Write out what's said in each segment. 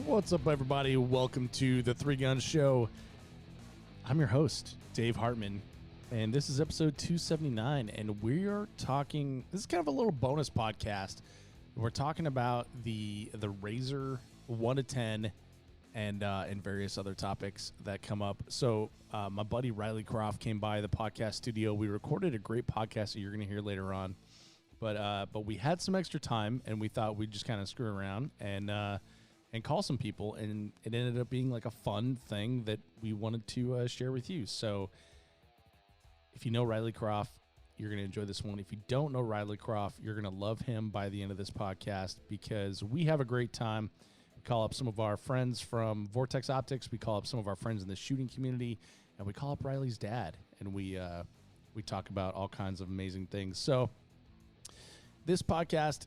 What's up, everybody? Welcome to the Three Gun Show. I'm your host, Dave Hartman, and this is episode 279, and we are talking, this is kind of a little bonus podcast. We're talking about the Razor 1-10 and various other topics that come up. So my buddy Riley Kropff came by the podcast studio. We recorded a great podcast that you're going to hear later on, but we had some extra time, and we thought we'd just kind of screw around and call some people, and it ended up being like a fun thing that we wanted to share with you. So if you know Riley Kropff, you're going to enjoy this one. If you don't know Riley Kropff, you're going to love him by the end of this podcast because we have a great time. We call up some of our friends from Vortex Optics. We call up some of our friends in the shooting community, and we call up Riley's dad, and we talk about all kinds of amazing things. So this podcast,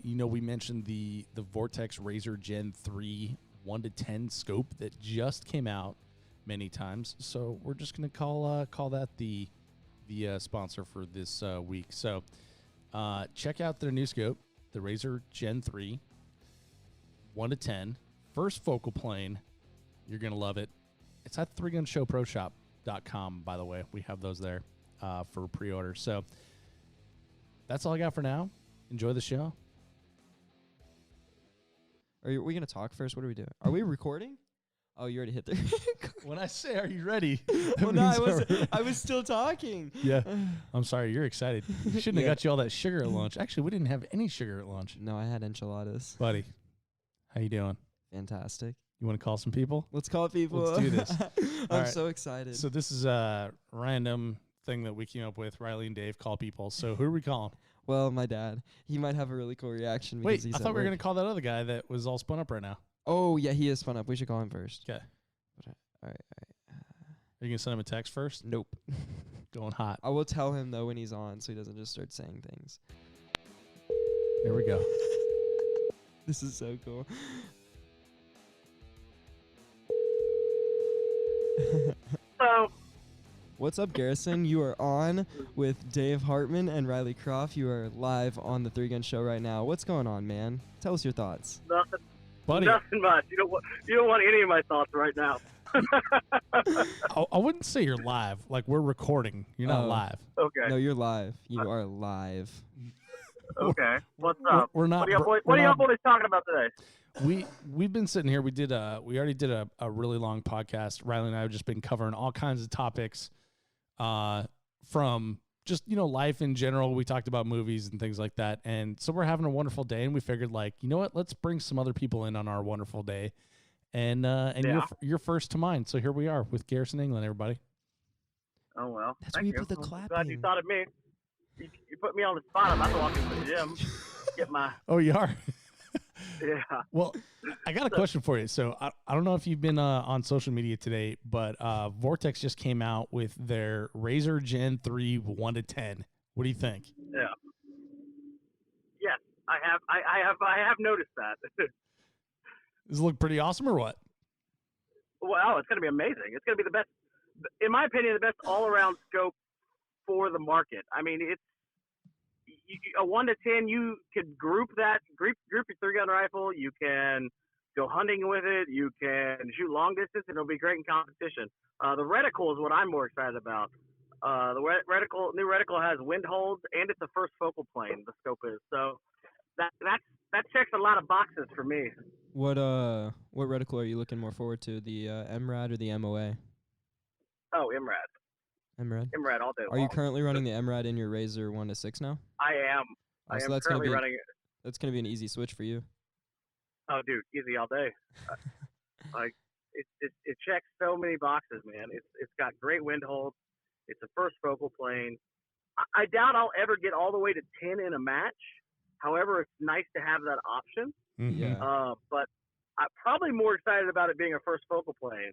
we mentioned the Vortex Razor Gen3 1-10 scope that just came out many times. So we're just going to call that the sponsor for this week. So check out their new scope, the Razor Gen3 1-10, first focal plane. You're going to love it. It's at 3gunshowproshop.com, by the way. We have those there for pre-order. So that's all I got for now. Enjoy the show. Are we going to talk first? What are we doing? Are we recording? Oh, you already hit the When I say, are you ready? Well, no, I was still talking. Yeah. I'm sorry. You're excited. You shouldn't have got you all that sugar at lunch. Actually, we didn't have any sugar at lunch. No, I had enchiladas. Buddy, how you doing? Fantastic. You want to call some people? Let's call people. Let's do this. I'm so excited. So this is a random thing that we came up with. Riley and Dave call people. So who are we calling? Well, my dad. He might have a really cool reaction. Wait, I thought we were going to call that other guy that was all spun up right now. Oh, yeah, he is spun up. We should call him first. Okay. All right. Are you going to send him a text first? Nope. Going hot. I will tell him, though, when he's on so he doesn't just start saying things. There we go. This is so cool. Hello. What's up, Garrison? You are on with Dave Hartman and Riley Kropff. You are live on the Three Gun Show right now. What's going on, man? Tell us your thoughts. Nothing. Buddy. Nothing much. You don't want any of my thoughts right now. I wouldn't say you're live. Like, we're recording. You're not live. Okay. No, you're live. You are live. Okay. What's up? We're not. What are y'all boys talking about today? We've been sitting here. We already did a really long podcast. Riley and I have just been covering all kinds of topics, from just life in general. We talked about movies and things like that, and so we're having a wonderful day. And we figured, like, you know what? Let's bring some other people in on our wonderful day. And yeah. you're first to mind. So here we are with Garrison England, everybody. Oh well. That's Thank where you you. put the I'm clapping. glad you thought of me. You put me on the spot. I'm about to walk into the gym. Get my. Oh, you are. Yeah. Well, I got a question for you. So I don't know if you've been on social media today, but Vortex just came out with their Razor Gen 3 1-10. What do you think? Yeah. Yes, I have noticed that. Does it look pretty awesome or what? Wow, it's going to be amazing. It's going to be the best, in my opinion, the best all-around scope for the market. I mean, it's a 1-10. You could group your 3-gun rifle. You can go hunting with it. You can shoot long distance, and it'll be great in competition. The reticle is what I'm more excited about. The new reticle has wind holds, and it's a first focal plane. The scope is so that checks a lot of boxes for me. What reticle are you looking more forward to, the MRAD or the MOA? Oh, MRAD. MRAD all day long. Are you currently running the MRAD in your Razor 1-6 now? I am. Oh, I so am that's currently running it. That's going to be an easy switch for you. Oh, dude, easy all day. Like it checks so many boxes, man. It's got great wind holds. It's a first focal plane. I doubt I'll ever get all the way to 10 in a match. However, it's nice to have that option. Mm-hmm. Yeah. But I'm probably more excited about it being a first focal plane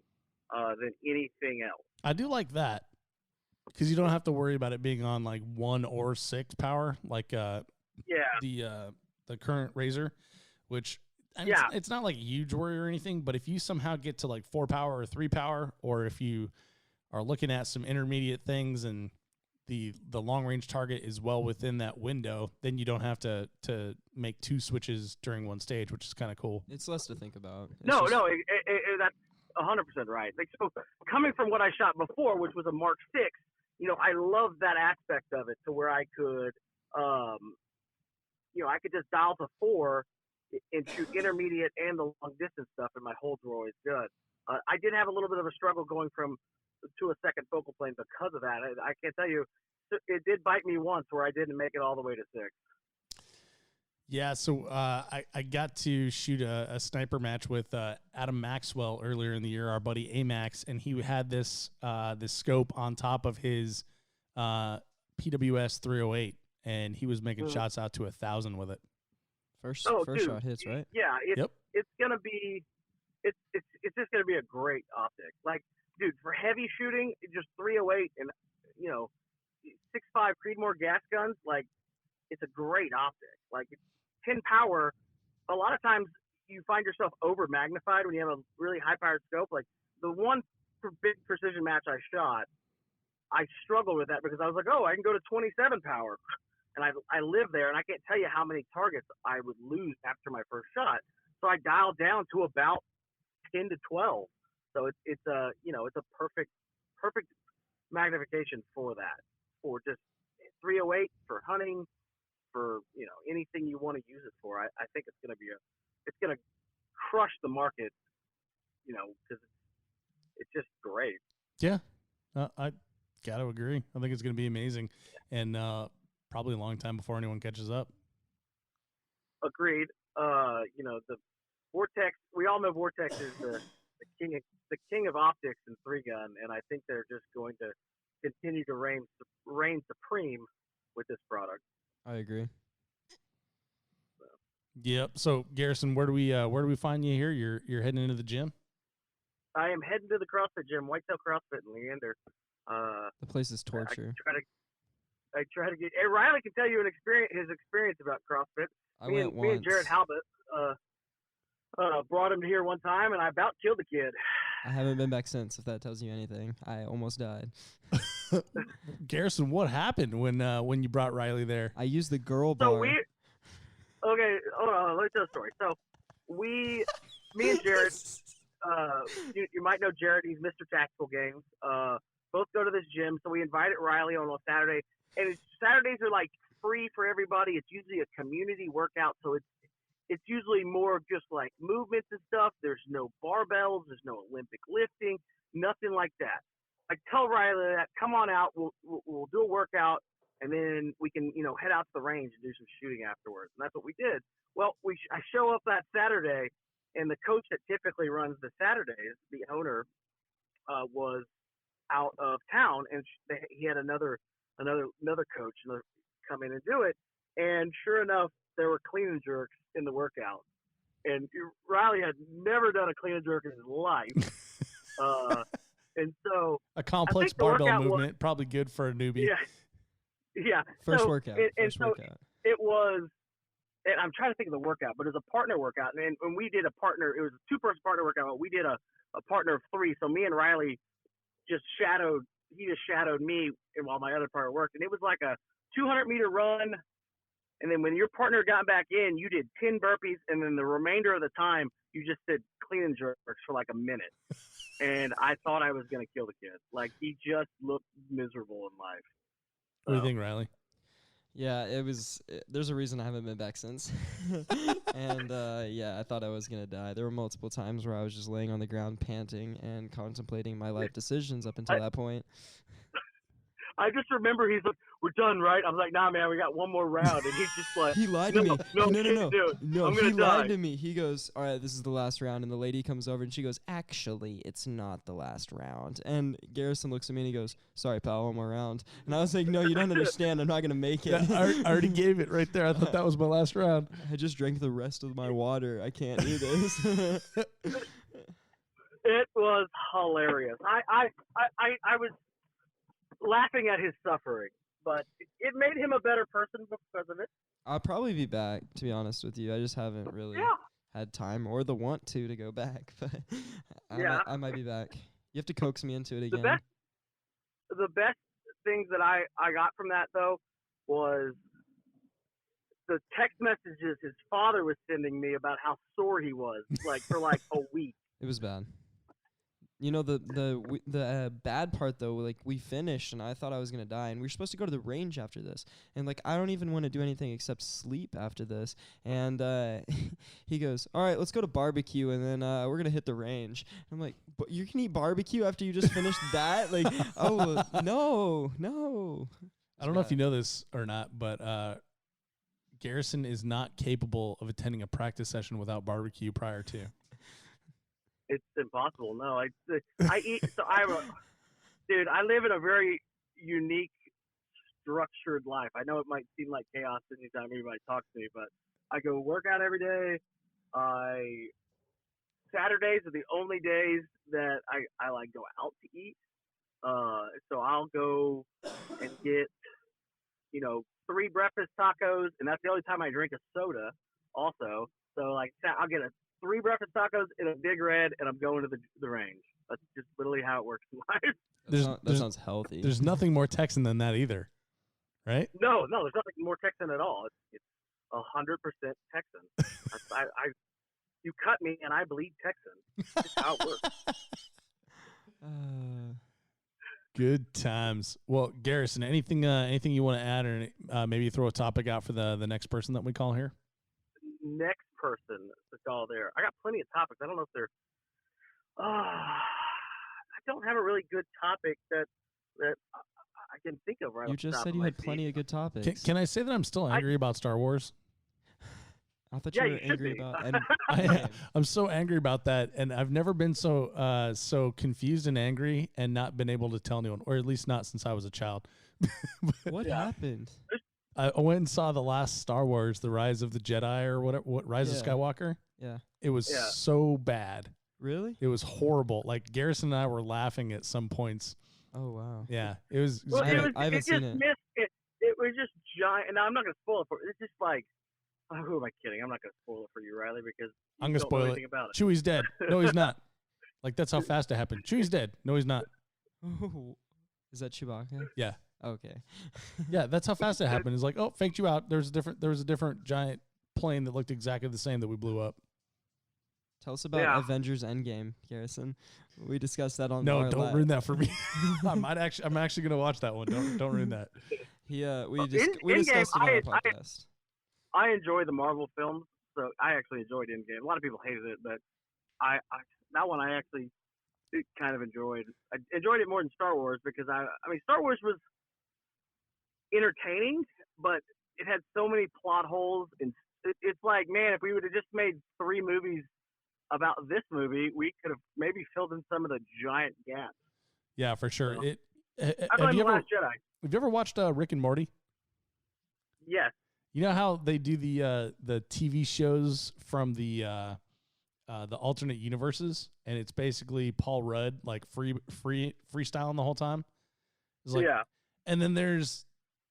than anything else. I do like that because you don't have to worry about it being on like 1 or 6 power, like the current Razor, which it's not like a huge worry or anything. But if you somehow get to like 4 power or 3 power, or if you are looking at some intermediate things and the long range target is well within that window, then you don't have to make 2 switches during one stage, which is kind of cool. It's less to think about. No, that's 100% right. Like, so coming from what I shot before, which was a Mark 6, I love that aspect of it, to where I could, I could just dial to 4 and shoot intermediate and the long distance stuff, and my holds were always good. I did have a little bit of a struggle going to a second focal plane because of that. I can't tell you, it did bite me once where I didn't make it all the way to 6. Yeah, so I got to shoot a sniper match with Adam Maxwell earlier in the year, our buddy Amax, and he had this scope on top of his PWS 308, and he was making shots out to 1,000 with it. First shot hits, right? Yeah, it's gonna be, it's just gonna be a great optic. Like, dude, for heavy shooting, just 308 and 6.5 Creedmoor gas guns, like, it's a great optic. Like, 10 power. A lot of times you find yourself over magnified when you have a really high powered scope. Like, the one big precision match I shot, I struggled with that because I was like, oh, I can go to 27 power. And I live there, and I can't tell you how many targets I would lose after my first shot. So I dialed down to about 10 to 12. So it's a perfect magnification for that, for just 308 for hunting, for anything you want to use it for. I think it's gonna crush the market, because it's just great. Yeah, I gotta agree. I think it's gonna be amazing, and probably a long time before anyone catches up. Agreed. The Vortex. We all know Vortex is the king of optics in 3-gun, and I think they're just going to continue to reign supreme with this product. I agree. Yep. So Garrison, where do we find you here? You're heading into the gym? I am heading to the CrossFit gym, Whitetail CrossFit in Leander. The place is torture. I try to get. Hey, Riley can tell you his experience about CrossFit. Me and Jared Halbert brought him here one time, and I about killed the kid. I haven't been back since, if that tells you anything. I almost died. Garrison, what happened when you brought Riley there? I used the girl bar. Okay, hold on, let me tell the story. So me and Jared, you might know Jared, he's Mr. Tactical Games, both go to this gym, so we invited Riley on Saturday, and Saturdays are like free for everybody. It's usually a community workout, so it's usually more just like movements and stuff. There's no barbells, there's no Olympic lifting, nothing like that. I tell Riley that, come on out, we'll do a workout, and then we can, head out to the range and do some shooting afterwards. And that's what we did. Well, I show up that Saturday, and the coach that typically runs the Saturdays, the owner, was out of town, and he had another coach come in and do it. And sure enough, there were clean and jerks in the workout. And Riley had never done a clean and jerk in his life. And so a complex barbell movement, probably good for a newbie. Yeah. First workout. It was, and I'm trying to think of the workout, but it was a partner workout. And when we did it was a 2-person partner workout, but we did a partner of 3. So me and Riley he just shadowed me while my other partner worked. And it was like a 200-meter run. And then when your partner got back in, you did 10 burpees. And then the remainder of the time, you just did clean and jerks for like a minute. And I thought I was going to kill the kid. Like, he just looked miserable in life. What do you think, Riley? Yeah, there's a reason I haven't been back since. And, I thought I was going to die. There were multiple times where I was just laying on the ground panting and contemplating my life decisions up until that point. I just remember he's like, we're done, right? I'm like, nah, man, we got one more round. And he's just like, he lied to me. No, I'm gonna die. Lied to me. He goes, all right, this is the last round. And the lady comes over and she goes, actually, it's not the last round. And Garrison looks at me and he goes, sorry, pal, one more round. And I was like, no, you don't understand. I'm not going to make it. Yeah, I already gave it right there. I thought that was my last round. I just drank the rest of my water. I can't do this. It was hilarious. I was laughing at his suffering, but it made him a better person because of it. I'll probably be back, to be honest with you. I just haven't really had time or the want to go back, but I might be back. You have to coax me into it again. The best things that I got from that though was the text messages his father was sending me about how sore he was, like for like a week. It was bad. You know, the bad part though, like we finished and I thought I was gonna die, and we were supposed to go to the range after this, and like I don't even want to do anything except sleep after this. And he goes, "All right, let's go to barbecue, and then we're gonna hit the range." I'm like, "But you can eat barbecue after you just finished that?" Like, oh no. I don't know if you know this or not, but Garrison is not capable of attending a practice session without barbecue prior to. It's impossible. No, I eat. So dude, I live in a very unique, structured life. I know it might seem like chaos anytime anybody talks to me, but I go work out every day. Saturdays are the only days that I like go out to eat. So I'll go and get, 3 breakfast tacos, and that's the only time I drink a soda also. So like I'll get 3 breakfast tacos in a Big Red, and I'm going to the range. That's just literally how it works in life. That sounds healthy. There's nothing more Texan than that either, right? No, there's nothing more Texan at all. It's 100% Texan. You cut me, and I bleed Texan. That's how it works. Good times. Well, Garrison, anything you want to add, or maybe throw a topic out for the next person that we call here? Next person to call there. I got plenty of topics. I don't know if they're. I don't have a really good topic that I can think of right. You just said you had plenty of good topics. Can I say that I'm still angry about Star Wars? I thought you were angry about. I'm so angry about that, and I've never been so confused and angry and not been able to tell anyone, or at least not since I was a child. What happened? I went and saw the last Star Wars, The Rise of the Jedi, or whatever, Rise of Skywalker. Yeah. It was so bad. Really? It was horrible. Like Garrison and I were laughing at some points. Oh wow. Yeah, it was. Well, I haven't seen it. It was just giant. And I'm not gonna spoil it for. It's just like, who am I kidding? I'm not gonna spoil it for you, Riley, because I'm gonna spoil it. Chewie's dead. No, he's not. Like that's how fast it happened. Chewie's dead. No, he's not. Is that Chewbacca? Yeah. Okay. Yeah, that's how fast it happened. It's like, oh, faked you out. There was a different giant plane that looked exactly the same that we blew up. Tell us about Avengers Endgame, Garrison. We discussed that on. No, don't ruin that for me. I'm actually gonna watch that one. Don't ruin that. We discussed it on our podcast. I enjoy the Marvel films, so I actually enjoyed Endgame. A lot of people hated it, but I that one I actually kind of enjoyed. I enjoyed it more than Star Wars because I mean Star Wars was entertaining, but it had so many plot holes, and it's like, man, if we would have just made 3 movies about this movie, we could have maybe filled in some of the giant gaps. Yeah, for sure. So, Have you Last Jedi. Have you ever watched Rick and Morty? Yes. You know how they do the TV shows from the alternate universes, and it's basically Paul Rudd like freestyling the whole time. It's like, yeah. And then there's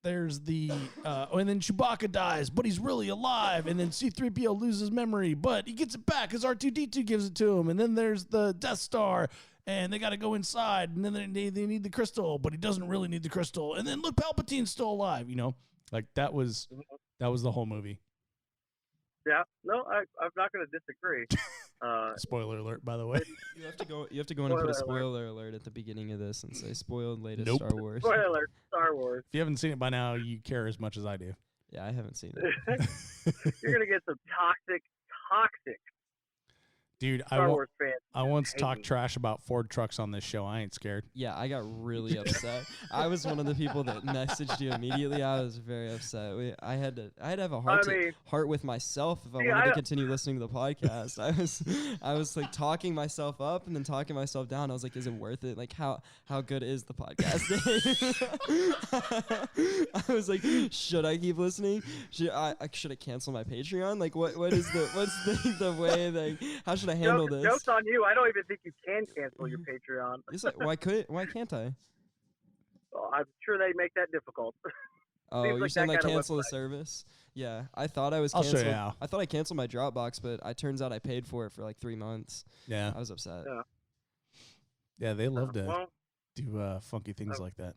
the and then Chewbacca dies, but he's really alive, and then C-3PO loses memory, but he gets it back because R2-D2 gives it to him, and then there's the Death Star, and they got to go inside, and then they need the crystal, but he doesn't really need the crystal, and then look, Palpatine's still alive, like that was the whole movie. Yeah, no, I'm not going to disagree. Spoiler alert, by the way. You have to go in and put a spoiler alert at the beginning of this and say spoiled latest Star Wars. Spoiler alert, Star Wars. If you haven't seen it by now, you care as much as I do. Yeah, I haven't seen it. You're going to get some toxic Dude, Star Wars fans. I once talked trash about Ford trucks on this show. I ain't scared. Yeah, I got really upset. I was one of the people that messaged you immediately. I was very upset. I had to have a heart with myself if I wanted to continue listening to the podcast. I was like talking myself up and then talking myself down. I was like, is it worth it? Like how good is the podcast? I was like, should I keep listening? Should I cancel my Patreon? Like what's the way, like how should I handle this? Joke's on you. I don't even think you can cancel your Patreon. Why can't I? Well, I'm sure they make that difficult. Oh, you're saying I cancel the service? Yeah, I thought I was canceled. I'll show you how. I thought I canceled my Dropbox, but it turns out I paid for it for like 3 months. Yeah. I was upset. Yeah, they love to do funky things like that.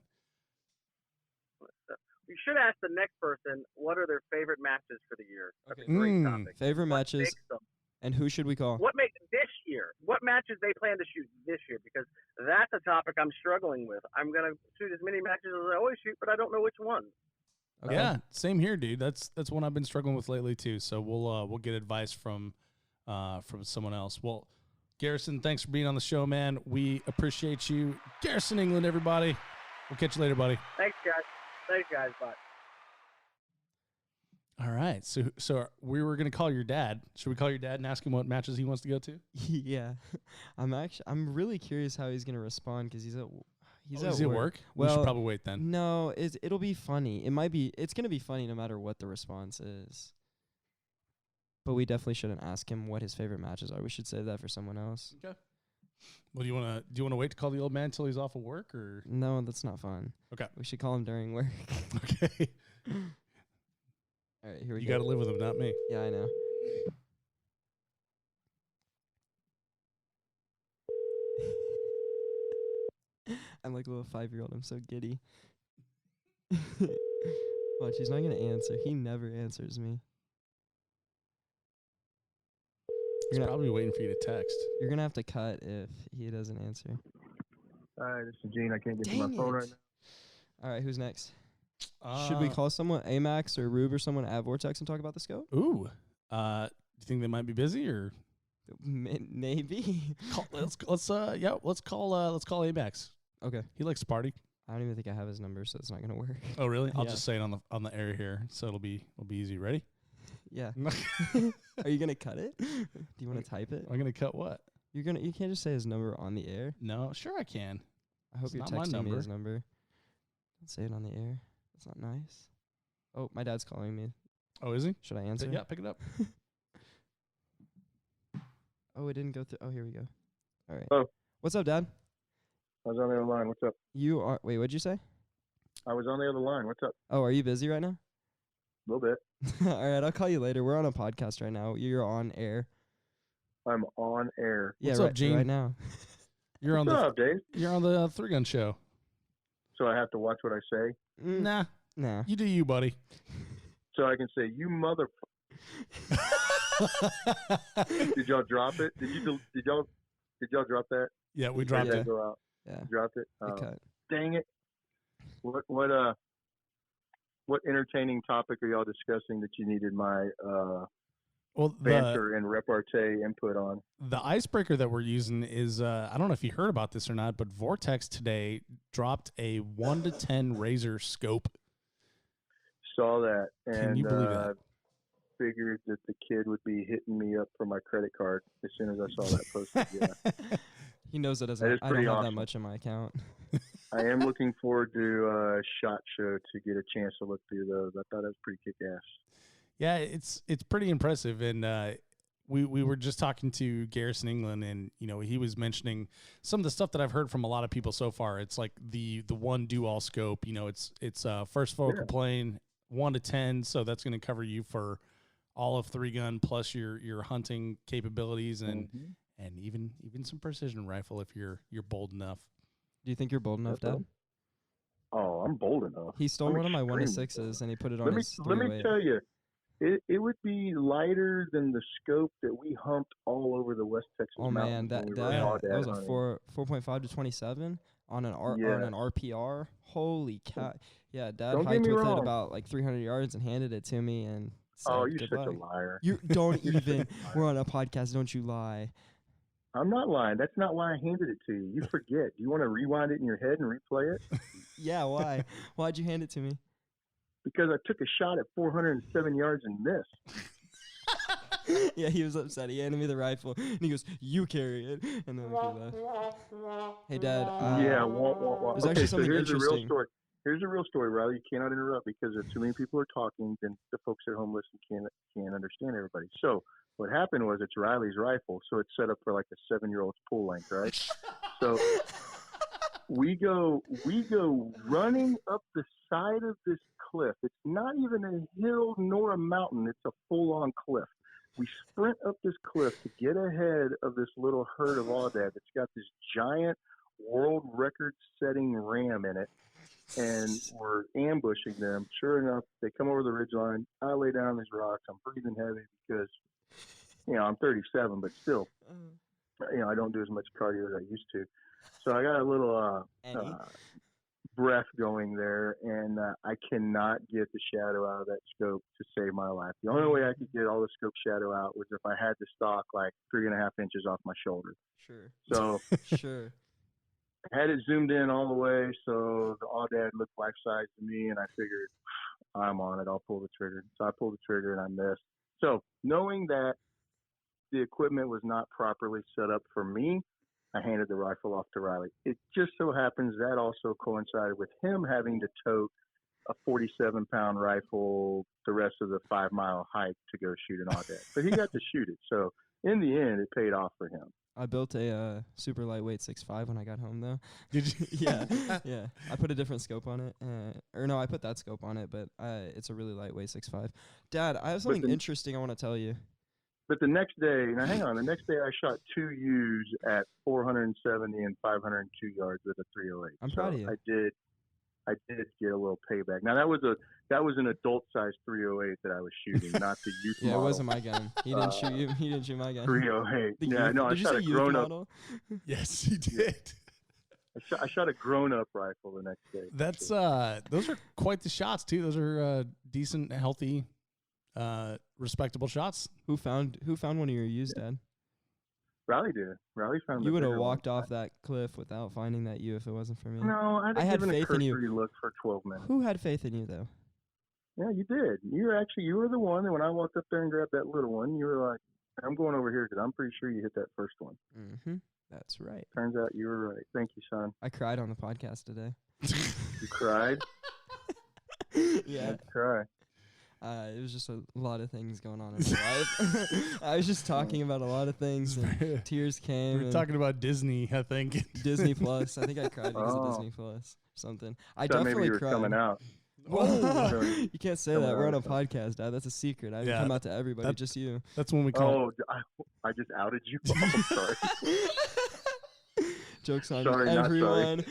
You should ask the next person what are their favorite matches for the year. That's Okay. a great topic. Favorite What matches, makes them? and who should we call? What makes this year? What matches they plan to shoot this year? Because that's a topic I'm struggling with. I'm gonna shoot as many matches as I always shoot, but I don't know which one. Okay. Yeah, same here, dude. That's one I've been struggling with lately too. So we'll get advice from someone else. Well, Garrison, thanks for being on the show, man. We appreciate you. Garrison England, everybody. We'll catch you later, buddy. Thanks, guys. Bye. All right. So we were gonna call your dad. Should we call your dad and ask him what matches he wants to go to? Yeah, I'm really curious how he's gonna respond because he's at work. We Well, should probably wait then. No, it'll be funny. It's gonna be funny no matter what the response is. But we definitely shouldn't ask him what his favorite matches are. We should save that for someone else. Okay. Well, do you wanna wait to call the old man until he's off of work, or? No, that's not fun. Okay. We should call him during work. Okay. All right, here we You go. got to live with him, not me. Yeah, I know. I'm like a little 5-year-old. I'm so giddy. Watch, he's not gonna answer. He never answers me. He's probably waiting for you to text. You're gonna have to cut if he doesn't answer. Hi, this is Gene. I can't get to Dang my phone it. right now. All right, who's next? Should we call someone, Amax or Rube or someone at Vortex and talk about the scope? Ooh. Do you think they might be busy, or? Maybe. Let's call Amax. Okay. He likes to party. I don't even think I have his number, so it's not gonna work. Oh, really? I'll Yeah. just say it on the air here, so it'll be easy. Ready? Yeah. Are you gonna cut it? Do you want to type it? I'm gonna cut what? You can't just say his number on the air. No, sure I can. I hope It's you're not my texting me his number. number. Don't say it on the air. That's not nice. Oh, my dad's calling me. Oh, is he? Should I answer? Yeah, pick it up. Oh, it didn't go through. Oh, here we go. All right. Oh. What's up, Dad? I was on the other line. What's up? Wait, what'd you say? I was on the other line. What's up? Oh, are you busy right now? A little bit. All right, I'll call you later. We're on a podcast right now. You're on air. I'm on air. Yeah, What's right, up, Gene? right now. You're on What's the up, Dave? 3-gun show. So I have to watch what I say, Nah, Nah. you do you, buddy. so I can say, "You mother." Did y'all drop it? Did y'all drop that? Yeah, we Did dropped that it. go out? Yeah. Dropped it. It cut. Dang it! What entertaining topic are y'all discussing that you needed my Well, banter and repartee input on? the icebreaker that we're using is I don't know if you heard about this or not, but Vortex today dropped a 1-10 Razor scope. Saw that, and Can you believe that? figured that the kid would be hitting me up for my credit card as soon as I saw that posted. Yeah. He knows that That is I don't pretty have that awesome. much in my account. I am looking forward to SHOT Show to get a chance to look through those. I thought that was pretty kick-ass. Yeah, it's pretty impressive, and we were just talking to Garrison England, and he was mentioning some of the stuff that I've heard from a lot of people so far. It's like the one do-all scope. It's first focal plane 1-10, so that's going to cover you for all of 3-gun plus your hunting capabilities and even some precision rifle if you're bold enough. Do you think you're bold enough, Dad? Oh, I'm bold enough. He stole I'm one of my extremely 1-6s and he put it on Let me his let me 308. tell you, it would be lighter than the scope that we humped all over the West Texas Oh man, mountains when we that were that was a hunting. 4.5 to 27 on an Yeah. on an RPR. Holy cow! Yeah, Dad Don't get hiked me with it wrong. about like 300 yards and handed it to me and said, Oh, you're "Good such luck." a liar. You don't You're such a even. liar. We're on a podcast. Don't you lie? I'm not lying. That's not why I handed it to you. You forget. Do you want to rewind it in your head and replay it? Yeah, why? Why'd you hand it to me? Because I took a shot at 407 yards and missed. Yeah, he was upset. He handed me the rifle and he goes, "You carry it." And then he left. Hey, Dad. Yeah, wah, wah, wah. There's Okay, actually so something here's the real interesting. story. Here's the real story, Riley. You cannot interrupt because if too many people are talking, then the folks at home listening can't understand everybody. So what happened was it's Riley's rifle, so it's set up for like a 7-year-old's pull length, right? So we go running up the side of this cliff. It's not even a hill nor a mountain. It's a full-on cliff. We sprint up this cliff to get ahead of this little herd of aoudad that's got this giant world record-setting ram in it. and we're ambushing them. Sure enough, they come over the ridgeline. I lay down these rocks. I'm breathing heavy because, I'm 37, but still, I don't do as much cardio as I used to. So I got a little breath going there, and I cannot get the shadow out of that scope to save my life. The only way I could get all the scope shadow out was if I had the stock like 3.5 inches off my shoulder. Sure. So Sure. I had it zoomed in all the way, so the aoudad looked life-size to me, and I figured, I'm on it. I'll pull the trigger. So I pulled the trigger, and I missed. So knowing that the equipment was not properly set up for me, I handed the rifle off to Riley. It just so happens that also coincided with him having to tote a 47-pound rifle the rest of the 5-mile hike to go shoot an aoudad. But he got to shoot it. So in the end, it paid off for him. I built a super lightweight 6.5 when I got home, though. Did you? Yeah. I put a different scope on it. Or no, I put that scope on it, but it's a really lightweight 6.5. Dad, I have something interesting I want to tell you. But the next day, now hang on, the next day I shot 2 U's at 470 and 502 yards with a 308. I'm proud of you. I did get a little payback. Now that was an adult size 308 that I was shooting, not the youth model. Yeah, it wasn't my gun. He didn't shoot you. He didn't shoot my gun. 308. I shot a grown up. Yes, he did. I shot a grown up rifle the next day. That's those are quite the shots too. Those are decent, healthy, respectable shots. Who found one of your U's, Dad? Riley did. Riley found. You would have walked off that cliff without finding that U if it wasn't for me. No, I had faith in you. Look for 12 minutes. Who had faith in you though? Yeah, you did. You were the one. And when I walked up there and grabbed that little one, you were like, "I'm going over here because I'm pretty sure you hit that first one." Mm-hmm. That's right. Turns out you were right. Thank you, son. I cried on the podcast today. You cried? Yeah. Cry. It was just a lot of things going on in my life. I was just talking about a lot of things, and tears came. We were talking about Disney, I think. Disney Plus. I think I cried because of Disney Plus or something. I thought definitely maybe you were cried. coming out. Whoa. You can't say that. We're on a podcast, Dad. That's a secret. I come out to everybody, just you. That's when we call. Oh, I just outed you. Oh, sorry. Joke's on Sorry, everyone.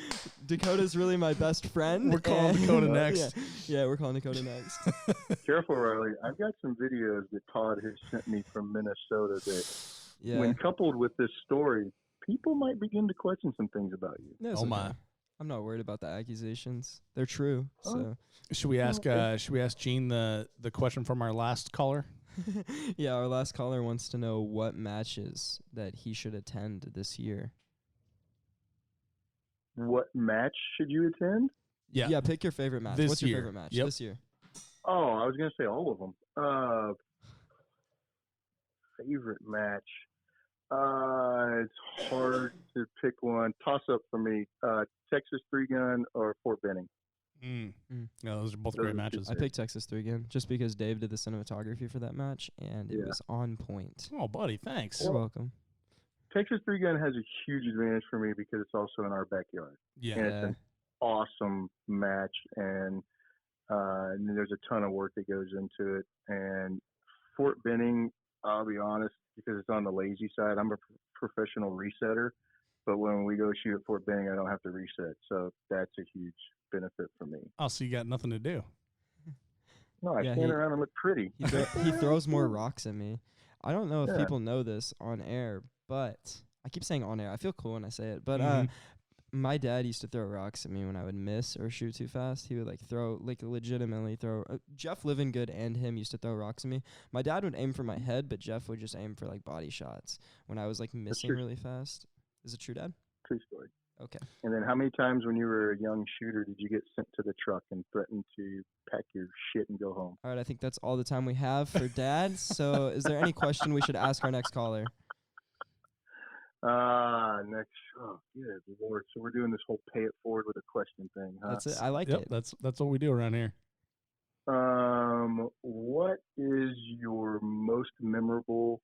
Dakota's really my best friend. We're calling Dakota next. Yeah, we're calling Dakota next. Careful, Riley. I've got some videos that Todd has sent me from Minnesota that, when coupled with this story, people might begin to question some things about you. No, my! I'm not worried about the accusations. They're true. So should we ask Gene the question from our last caller? Yeah, our last caller wants to know what matches that he should attend this year. What match should you attend? Yeah, pick your favorite match. What's your favorite match this year? Oh, I was going to say all of them. Favorite match. It's hard to pick one. Toss up for me. Texas 3-gun or Fort Benning. No, those are both great matches. I picked Texas 3-gun just because Dave did the cinematography for that match, and it was on point. Oh, buddy, thanks. You're welcome. Texas 3-gun has a huge advantage for me because it's also in our backyard. Yeah. And it's an awesome match, and there's a ton of work that goes into it. And Fort Benning, I'll be honest, because it's on the lazy side, I'm a professional resetter. But when we go shoot at Fort Benning, I don't have to reset. So that's a huge benefit for me. Oh, so you got nothing to do. No, I stand around and look pretty. He throws more rocks at me. I don't know if people know this on air, but I keep saying on air. I feel cool when I say it. But my dad used to throw rocks at me when I would miss or shoot too fast. He would legitimately throw. Jeff Livingood and him used to throw rocks at me. My dad would aim for my head, but Jeff would just aim for body shots when I was missing really fast. Is it true, Dad? True story. Okay. And then how many times when you were a young shooter did you get sent to the truck and threatened to pack your shit and go home? All right, I think that's all the time we have for Dad. So is there any question we should ask our next caller? Good Lord. So we're doing this whole pay it forward with a question thing, huh? That's it. I like it. That's what we do around here. What is your most memorable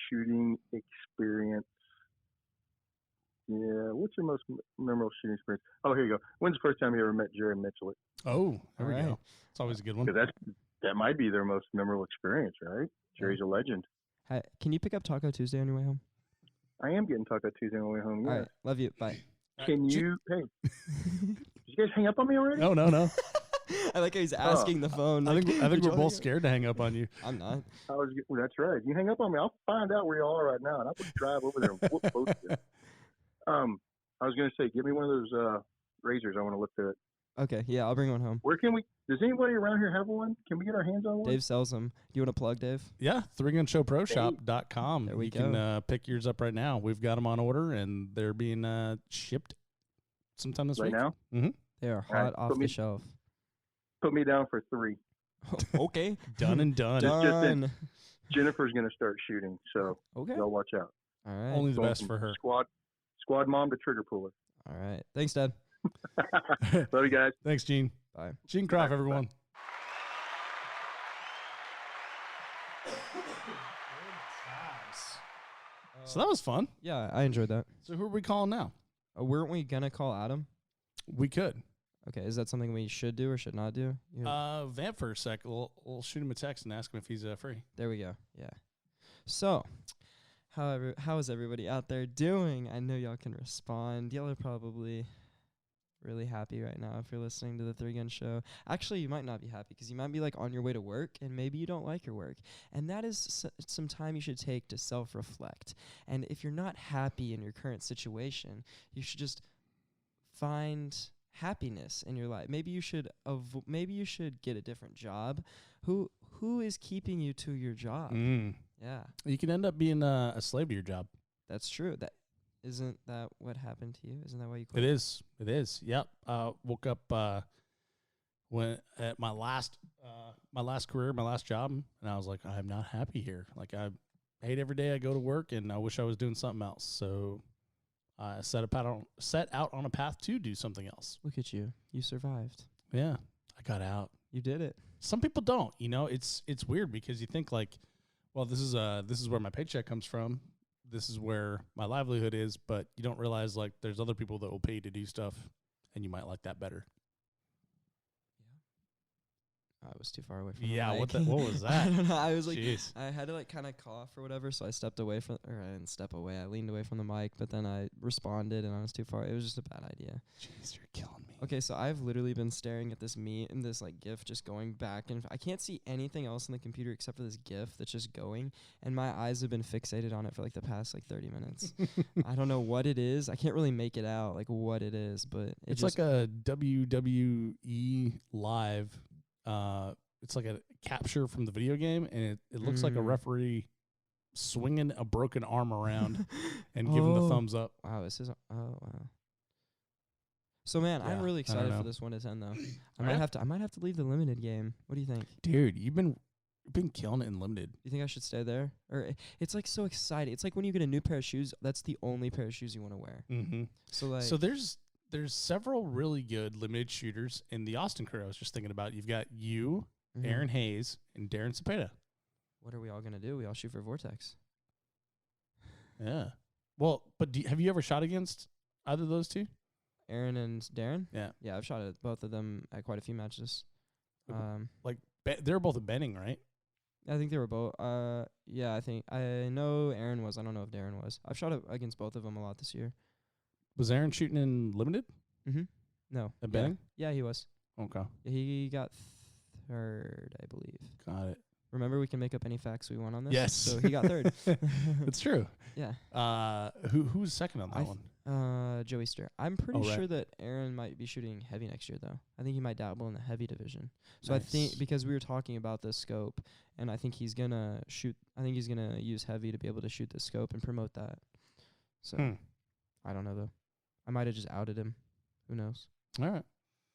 shooting experience? Yeah, what's your most memorable shooting experience? Oh, here you go. When's the first time you ever met Jerry Mitchell? Oh, there we go. It's always a good one. That might be their most memorable experience, right? Jerry's a legend. Hi, can you pick up Taco Tuesday on your way home? I am getting Taco Tuesday on my way home. Yeah. All right, love you. Bye. Can you? Hey, Did you guys hang up on me already? No. I like how he's asking the phone. I like, think "Did we're y'all both hang up?" scared to hang up on you. I'm not. Well, that's right. You hang up on me, I'll find out where you all are right now, and I'm going to drive over there and whoop both of you. I was going to say, give me one of those razors. I want to look at it. Okay, yeah, I'll bring one home. Where can we? Does anybody around here have one? Can we get our hands on one? Dave sells them. Do you want to plug, Dave? Yeah, 3gunshowproshop.com. There we you go. can pick yours up right now. We've got them on order, and they're being shipped sometime this week. Right now? Mm-hmm. They are All right, hot off the shelf. Put me down for 3. Okay. Done and done. Done. Jennifer's going to start shooting, so Okay. y'all watch out. All right. Only the Going best from for her. Squad mom to trigger puller. All right. Thanks, Dad. Love you guys. Thanks, Gene. Bye. Gene Kropff, everyone. So that was fun. Yeah, I enjoyed that. So who are we calling now? Weren't we gonna call Adam? We could. Okay, is that something we should do or should not do? Vamp for a sec. We'll shoot him a text and ask him if he's free. There we go. Yeah. So, how is everybody out there doing? I know y'all can respond. Y'all are probably really happy right now if you're listening to the 3-Gun Show. Actually, you might not be happy because you might be like on your way to work and maybe you don't like your work. And that is some time you should take to self-reflect. And if you're not happy in your current situation, you should just find happiness in your life. Maybe you should get a different job. Who is keeping you to your job? Yeah. You can end up being a slave to your job. That's true. Isn't that what happened to you? Isn't that why you quit? It is. Yep. Woke up when at my last career, my last job, and I was like, I'm not happy here. Like, I hate every day I go to work, and I wish I was doing something else. So I set out on a path to do something else. Look at you. You survived. Yeah, I got out. You did it. Some people don't. You know, it's weird because you think like, well, this is where my paycheck comes from. This is where my livelihood is, but you don't realize like there's other people that will pay you to do stuff, and you might like that better. I was too far away from Yeah, the mic. what was that? I don't know. I was like, Jeez. I had to like kind of cough or whatever, so I stepped away from, or I didn't step away. I leaned away from the mic, but then I responded, and I was too far. It was just a bad idea. Jeez, you're killing me. Okay, so I've literally been staring at this meme and this like GIF just going back, and I can't see anything else on the computer except for this GIF that's just going, and my eyes have been fixated on it for like the past like 30 minutes. I don't know what it is. I can't really make it out like what it is, but It's like a WWE live. It's like a capture from the video game, and it looks like a referee swinging a broken arm around and giving the thumbs up. Wow, this is wow. So man, I'm Yeah, really I don't excited know. for this 1-10 though. I might have to leave the limited game. What do you think? Dude, you've been killing it in limited. You think I should stay there? Or it's like so exciting. It's like when you get a new pair of shoes, that's the only pair of shoes you want to wear. Mm-hmm. So like, So there's several really good limited shooters in the Austin crew. I was just thinking about. You've got you, mhm. Aaron Hayes, and Darren Cepeda. What are we all gonna do? We all shoot for Vortex. Yeah. Well, but have you ever shot against either of those two? Aaron and Darren? Yeah. Yeah, I've shot at both of them at quite a few matches. Like they're both at Benning, right? I think they were both. Yeah, I know Aaron was. I don't know if Darren was. I've shot against both of them a lot this year. Was Aaron shooting in limited Mm-hmm. No. at Benning? Yeah, he was. Okay. He got third, I believe. Got it. Remember, we can make up any facts we want on this. Yes. So he got third. It's true. Yeah. Who's second on that one? Joe Easter. I'm pretty Oh, right. sure that Aaron might be shooting heavy next year, though. I think he might dabble in the heavy division. So Nice. I think because we were talking about the scope, and I think he's gonna shoot. I think he's gonna use heavy to be able to shoot the scope and promote that. So I don't know though. I might have just outed him. Who knows? All right.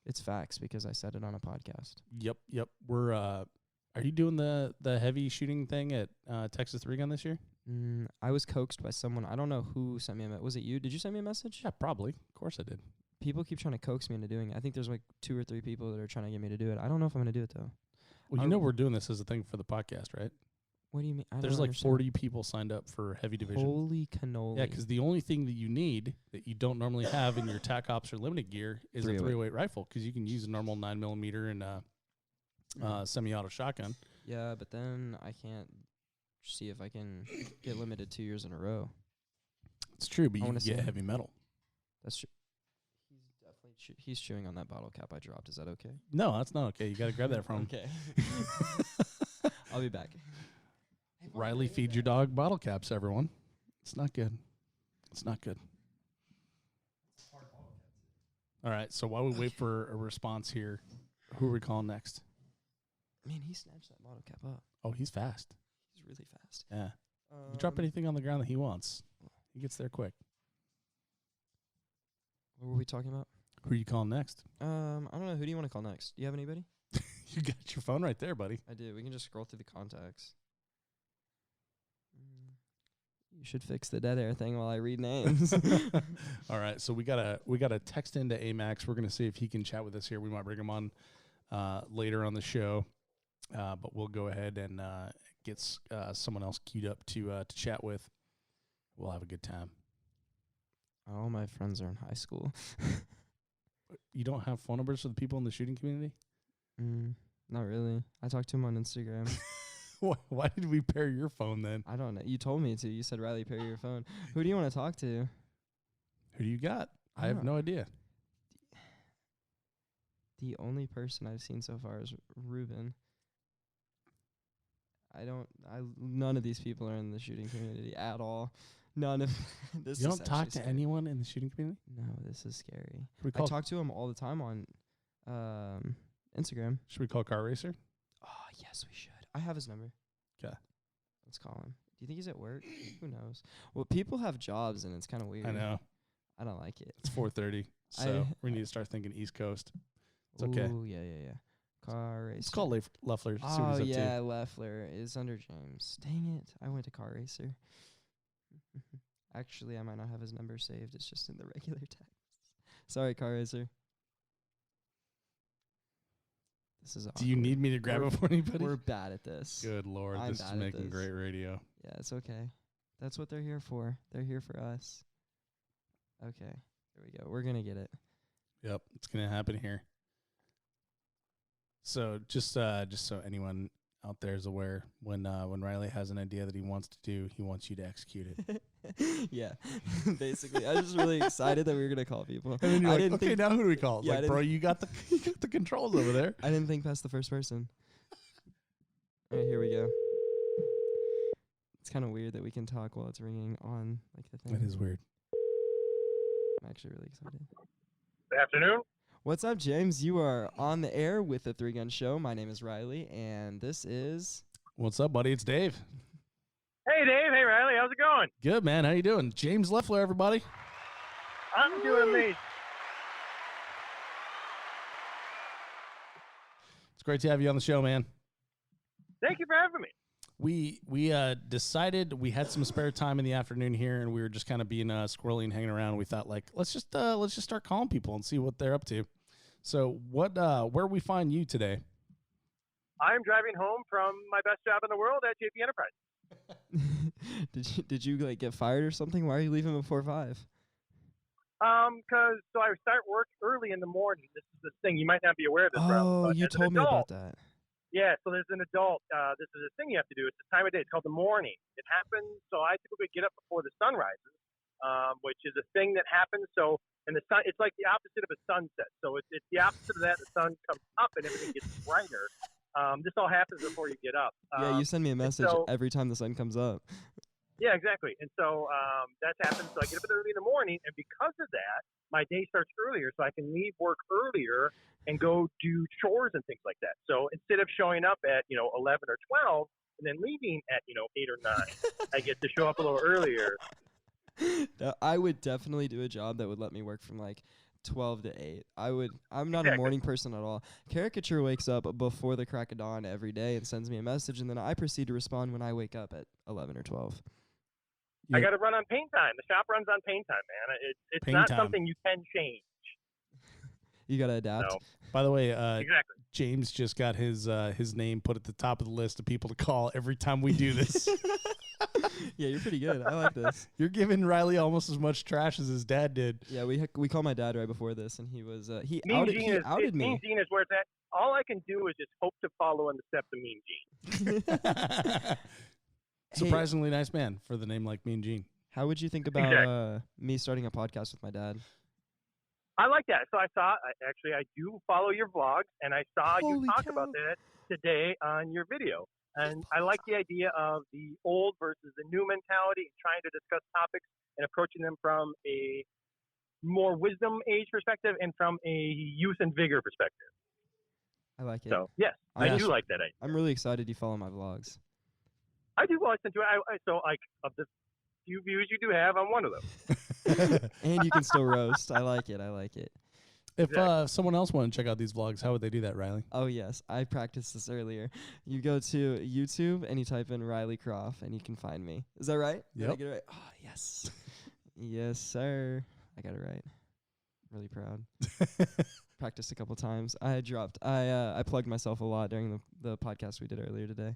It's facts because I said it on a podcast. Yep. We're are you doing the heavy shooting thing at Texas 3-Gun this year? I was coaxed by someone. I don't know who sent me a message. Was it you? Did you send me a message? Yeah, probably. Of course I did. People keep trying to coax me into doing it. I think there's like 2 or 3 people that are trying to get me to do it. I don't know if I'm going to do it, though. Well, you know we're doing this as a thing for the podcast, right? What do you mean? There's like 40 people signed up for heavy division. Holy cannoli. Yeah, because the only thing that you need that you don't normally have in your TAC Ops or limited gear is a 308 rifle, because you can use a normal 9mm and semi-auto shotgun. Yeah, but then I can't see if I can get limited 2 years in a row. It's true, but I you wanna can get see. heavy metal. That's true. He's definitely He's chewing on that bottle cap I dropped. Is that okay? No, that's not okay. You got to grab that from him. Okay. I'll be back. Riley, feed your dog bottle caps, everyone. It's not good. It's not good. All right, so while we wait for a response here, who are we calling next? Man, he snatched that bottle cap up. Oh, he's fast. He's really fast. Yeah. You drop anything on the ground that he wants, he gets there quick. What were we talking about? Who are you calling next? I don't know. Who do you want to call next? Do you have anybody? You got your phone right there, buddy. I do. We can just scroll through the contacts. You should fix the dead air thing while I read names. All right, so we gotta text into Amax. We're gonna see if he can chat with us here. We might bring him on later on the show, but we'll go ahead and get someone else queued up to chat with. We'll have a good time. All my friends are in high school. You don't have phone numbers for the people in the shooting community? Not really. I talk to them on Instagram. Why did we pair your phone then? I don't know. You told me to. You said, Riley, pair your phone. Who do you want to talk to? Who do you got? I have no idea. The only person I've seen so far is Ruben. None of these people are in the shooting community at all. None of this. You don't talk to anyone in the shooting community? No, this is scary. I talk to him all the time on Instagram. Should we call Car Racer? Oh, yes, we should. I have his number. 'Kay. Let's call him. Do you think he's at work? Who knows? Well, people have jobs, and it's kind of weird. I know. I don't like it. It's 4:30, so we need to start thinking East Coast. It's okay. Ooh, yeah. Car Racer. Let's call Leffler. See what Oh, he's up yeah, to. Leffler is under James. Dang it. I went to Car Racer. Actually, I might not have his number saved. It's just in the regular text. Sorry, Car Racer. This is awkward. Do you need me to grab it for anybody? We're bad at this. Good Lord, I'm this is bad at making this. great radio. Yeah, it's okay. That's what they're here for. They're here for us. Okay, here we go. We're going to get it. Yep, it's going to happen here. So just so anyone out there is aware, when Riley has an idea that he wants to do, he wants you to execute it. Yeah, basically. I was just really excited that we were going to call people. And then you're like, okay, now who do we call? Yeah, Like, bro, you got the controls over there. I didn't think past the first person. All right, here we go. It's kind of weird that we can talk while it's ringing on like the thing. That is weird. I'm actually really excited. Good afternoon. What's up, James? You are on the air with the 3 Gun Show. My name is Riley, and this is... What's up, buddy? It's Dave. Hey, Dave. Hey, Riley. How's it going? Good, man. How you doing? James Leffler, everybody. I'm doing amazing. It's great to have you on the show, man. Thank you for having me. We decided we had some spare time in the afternoon here, and we were just kind of being squirrely and hanging around. We thought, like, let's just start calling people and see what they're up to. So, where we find you today? I'm driving home from my best job in the world at JP Enterprise. Did you like get fired or something? Why are you leaving before 5? Because I start work early in the morning. This is the thing. You might not be aware of this. Oh, you told me about that. Yeah, so there's an adult. This is a thing you have to do. It's a time of day. It's called the morning. It happens. So I typically get up before the sun rises, which is a thing that happens. So, and the sun, it's like the opposite of a sunset. So it's the opposite of that. The sun comes up and everything gets brighter. This all happens before you get up. Yeah, you send me a message every time the sun comes up. Yeah, exactly. And so that's happened. So I get up early in the morning, and because of that, my day starts earlier, so I can leave work earlier and go do chores and things like that. So instead of showing up at 11 or 12 and then leaving at 8 or 9, I get to show up a little earlier. I would definitely do a job that would let me work from like 12 to 8. I'm not a morning person at all. Caricature wakes up before the crack of dawn every day and sends me a message, and then I proceed to respond when I wake up at 11 or 12. I got to run on paint time. The shop runs on paint time, man. It's not something you can change. You got to adapt. No. By the way, exactly. James just got his name put at the top of the list of people to call every time we do this. Yeah, you're pretty good. I like this. You're giving Riley almost as much trash as his dad did. Yeah, we called my dad right before this, and he was he Mean outed me. Mean Gene is where it's at. All I can do is just hope to follow in the steps of Mean Gene. Surprisingly nice man for the name like Mean Gene. How would you think about me starting a podcast with my dad? I like that. So I do follow your vlogs, and I saw you Holy talk cow. about that today on your video. And I like the idea of the old versus the new mentality, trying to discuss topics and approaching them from a more wisdom age perspective and from a youth and vigor perspective. I like it. So, yes, I do like that idea. I'm really excited you follow my vlogs. I do listen to it. So, like, of the few views you do have, I'm one of them. And you can still roast. I like it. If someone else wanted to check out these vlogs, how would they do that, Riley? Oh, yes. I practiced this earlier. You go to YouTube and you type in Riley Kropff and you can find me. Is that right? Did I Yep. get it right? Oh, yes. Yes, sir. I got it right. Really proud. Practiced a couple times. I plugged myself a lot during the podcast we did earlier today.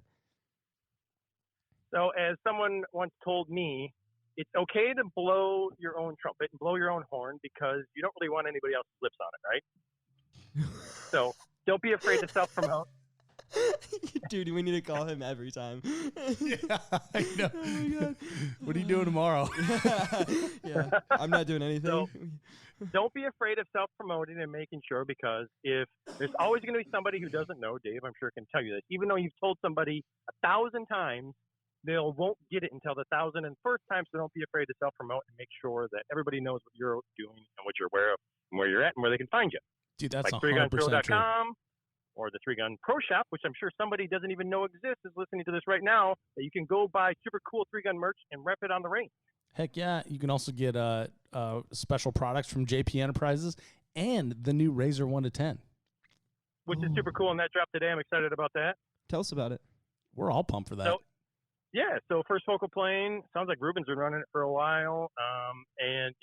So, as someone once told me, it's okay to blow your own trumpet and blow your own horn because you don't really want anybody else's lips on it, right? So, don't be afraid to self-promote. Dude, we need to call him every time. Yeah, I know. Oh my God. What are you doing tomorrow? Yeah, I'm not doing anything. So, don't be afraid of self-promoting and making sure, because if there's always going to be somebody who doesn't know, Dave, I'm sure can tell you this, even though you've told somebody 1,000 times, they won't get it until the 1,001st time. So don't be afraid to self-promote and make sure that everybody knows what you're doing and what you're aware of and where you're at and where they can find you. Dude, that's like 100% true. 3gunpro.com or the 3Gun Pro Shop, which I'm sure somebody doesn't even know exists, is listening to this right now, that you can go buy super cool 3Gun merch and rep it on the range. Heck yeah. You can also get special products from JP Enterprises and the new Razor 1-10. Which is super cool, and that dropped today. I'm excited about that. Tell us about it. We're all pumped for that. So, yeah, so first focal plane, sounds like Ruben's been running it for a while. And,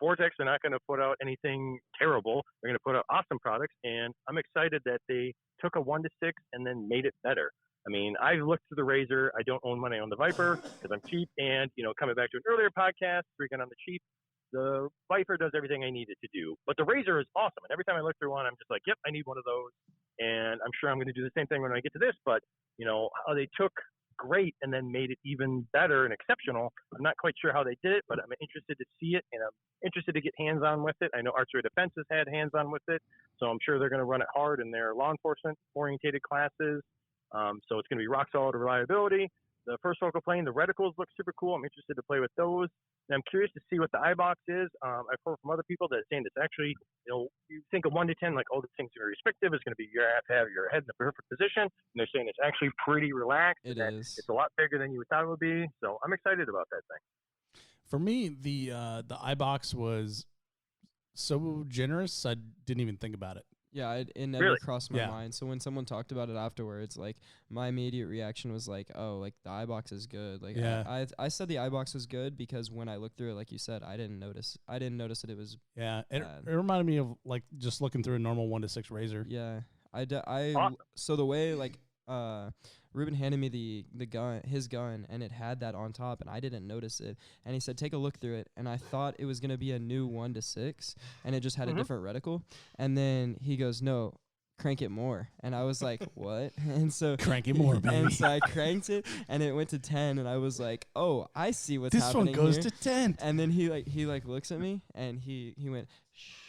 Vortex are not going to put out anything terrible. They're going to put out awesome products. And I'm excited that they took a 1-6 and then made it better. I mean, I looked through the Razor. I don't own one. I own the Viper because I'm cheap. And, coming back to an earlier podcast, 3Gun on the cheap, the Viper does everything I need it to do. But the Razor is awesome. And every time I look through one, I'm just like, yep, I need one of those. And I'm sure I'm going to do the same thing when I get to this. But, how they took great and then made it even better and exceptional. I'm not quite sure how they did it, but I'm interested to see it, and I'm interested to get hands-on with it. I know Archery Defense has had hands-on with it, so I'm sure they're going to run it hard in their law enforcement-orientated classes. So it's going to be rock-solid reliability. The first focal plane, the reticles look super cool. I'm interested to play with those. And I'm curious to see what the eye box is. I've heard from other people that are saying it's actually, you think of 1-10, like, oh, this thing's very restrictive. It's going to be, you have to have your head in the perfect position. And they're saying it's actually pretty relaxed. It is. It's a lot bigger than you thought it would be. So I'm excited about that thing. For me, the eye box was so generous, I didn't even think about it. Yeah, it never Really? crossed my Yeah. mind. So when someone talked about it afterwards, like, my immediate reaction was like, oh, like, the eye box is good. Like, Yeah. I said the eye box was good because when I looked through it, like you said, I didn't notice that it was. Yeah, it bad. reminded me of like just looking through a normal 1-6 Razor. Yeah, Awesome. So the way, like, Ruben handed me his gun, and it had that on top, and I didn't notice it. And he said, take a look through it. And I thought it was going to be a new 1-6, and it just had a different reticle. And then he goes, no, crank it more. And I was like, what? And so Crank it more, baby. And so I cranked it, and it went to 10, and I was like, oh, I see what's This happening one goes here. to 10. And then he looks at me, and he went, shh.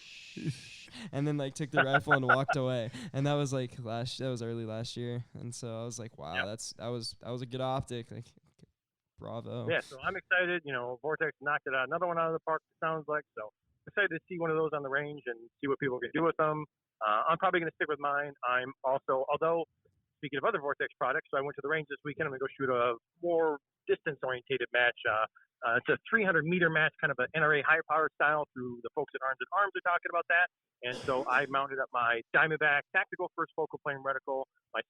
And then, like, took the rifle and walked away. And that was like that was early last year. And so I was like, wow, Yep. that was a good optic. Like, bravo. Yeah, so I'm excited. Vortex knocked it out. Another one out of the park, it sounds like. So excited to see one of those on the range and see what people can do with them. I'm probably going to stick with mine. I'm also, although, speaking of other Vortex products, so I went to the range this weekend. I'm going to go shoot a more distance-orientated match. It's a 300-meter match, kind of an NRA high-power style through the folks at Arms and Arms are talking about that. And so I mounted up my Diamondback tactical first focal plane reticle, my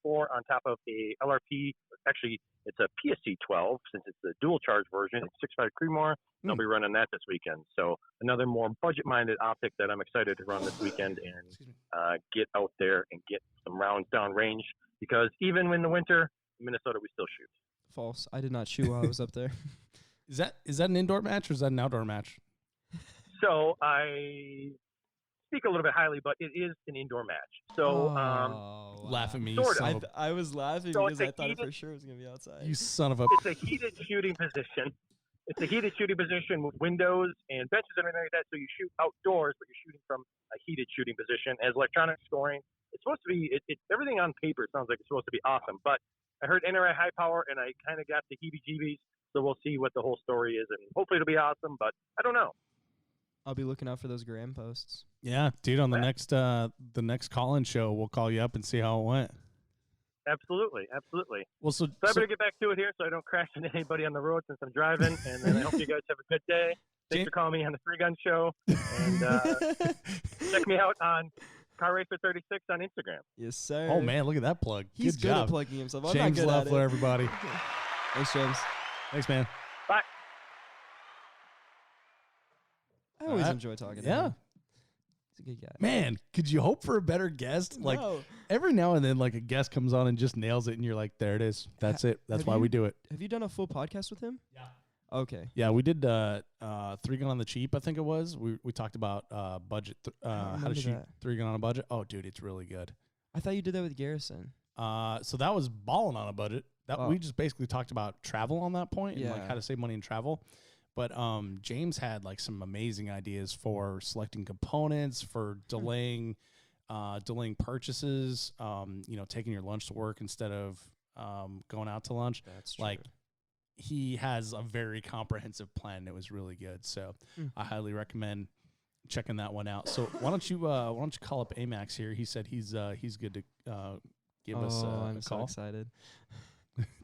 6-24 on top of a LRP. Actually, it's a PSC 12 since it's the dual charge version. It's 6.5 Creedmoor. I'll be running that this weekend. So another more budget-minded optic that I'm excited to run this weekend and get out there and get some rounds down range, because even in the winter, in Minnesota, we still shoot. False. I did not shoot while I was up there. Is that an indoor match or is that an outdoor match? So I speak a little bit highly, but it is an indoor match. So wow. Laugh at me, Sort you of. son of I was laughing So because it's I a thought it heated- for sure was gonna be outside. you son of a. it's a heated shooting position. it's a heated shooting position with windows and benches and everything like that. So you shoot outdoors, but you're shooting from a heated shooting position. As electronic scoring, it's supposed to be. Everything on paper sounds like it's supposed to be awesome. But I heard NRA high power, and I kind of got the heebie-jeebies. So we'll see what the whole story is, and hopefully it'll be awesome. But I don't know. I'll be looking out for those gram posts. Yeah, dude. On the next call-in show, we'll call you up and see how it went. Absolutely. Well, so I better get back to it here so I don't crash into anybody on the road since I'm driving. And then I hope you guys have a good day. Thanks for calling me on the Three Gun Show. And check me out on Car Racer 36 on Instagram. Yes, sir. Oh man, look at that plug. He's good good job. at plugging himself. I'm James not good Loeffler, at it. everybody. Thanks, James. Thanks, man. Bye. I always enjoy talking to Yeah. him. He's a good guy. Man, could you hope for a better guest? Like No. every now and then, like a guest comes on and just nails it, and you're like, there it is. That's it. That's why we do it. Have you done a full podcast with him? Yeah. Okay. Yeah, we did 3 gun on the cheap, I think it was. We talked about budget, how to remember shoot that. 3 gun on a budget. Oh, dude, it's really good. I thought you did that with Garrison. So that was balling on a budget. That we just basically talked about travel on that point and like Yeah. how to save money in travel. But James had like some amazing ideas for selecting components, for delaying purchases, taking your lunch to work instead of going out to lunch. That's true. Like he has a very comprehensive plan. It was really good. So I highly recommend checking that one out. So why don't you call up Amax here? He said he's good to give us I'm a so call excited.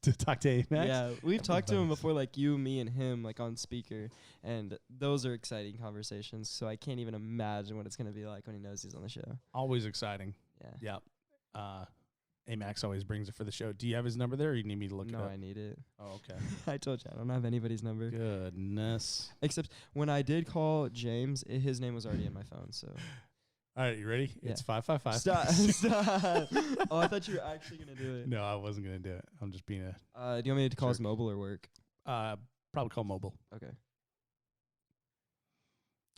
to talk to Amax. Yeah, we've talked to him before, like you, me, and him, like on speaker, and those are exciting conversations. So I can't even imagine what it's gonna be like when he knows he's on the show. Always exciting. Yeah. Yep. Amax always brings it for the show. Do you have his number there, or you need me to look it No, up? I need it. Oh, okay. I told you I don't have anybody's number. Goodness. Except when I did call James, his name was already in my phone. So All right, you ready? Yeah. It's 555. stop. Oh, I thought you were actually gonna do it. No, I wasn't gonna do it. I'm just being a Do you want me to call his Jerk. mobile or work? probably call mobile. Okay.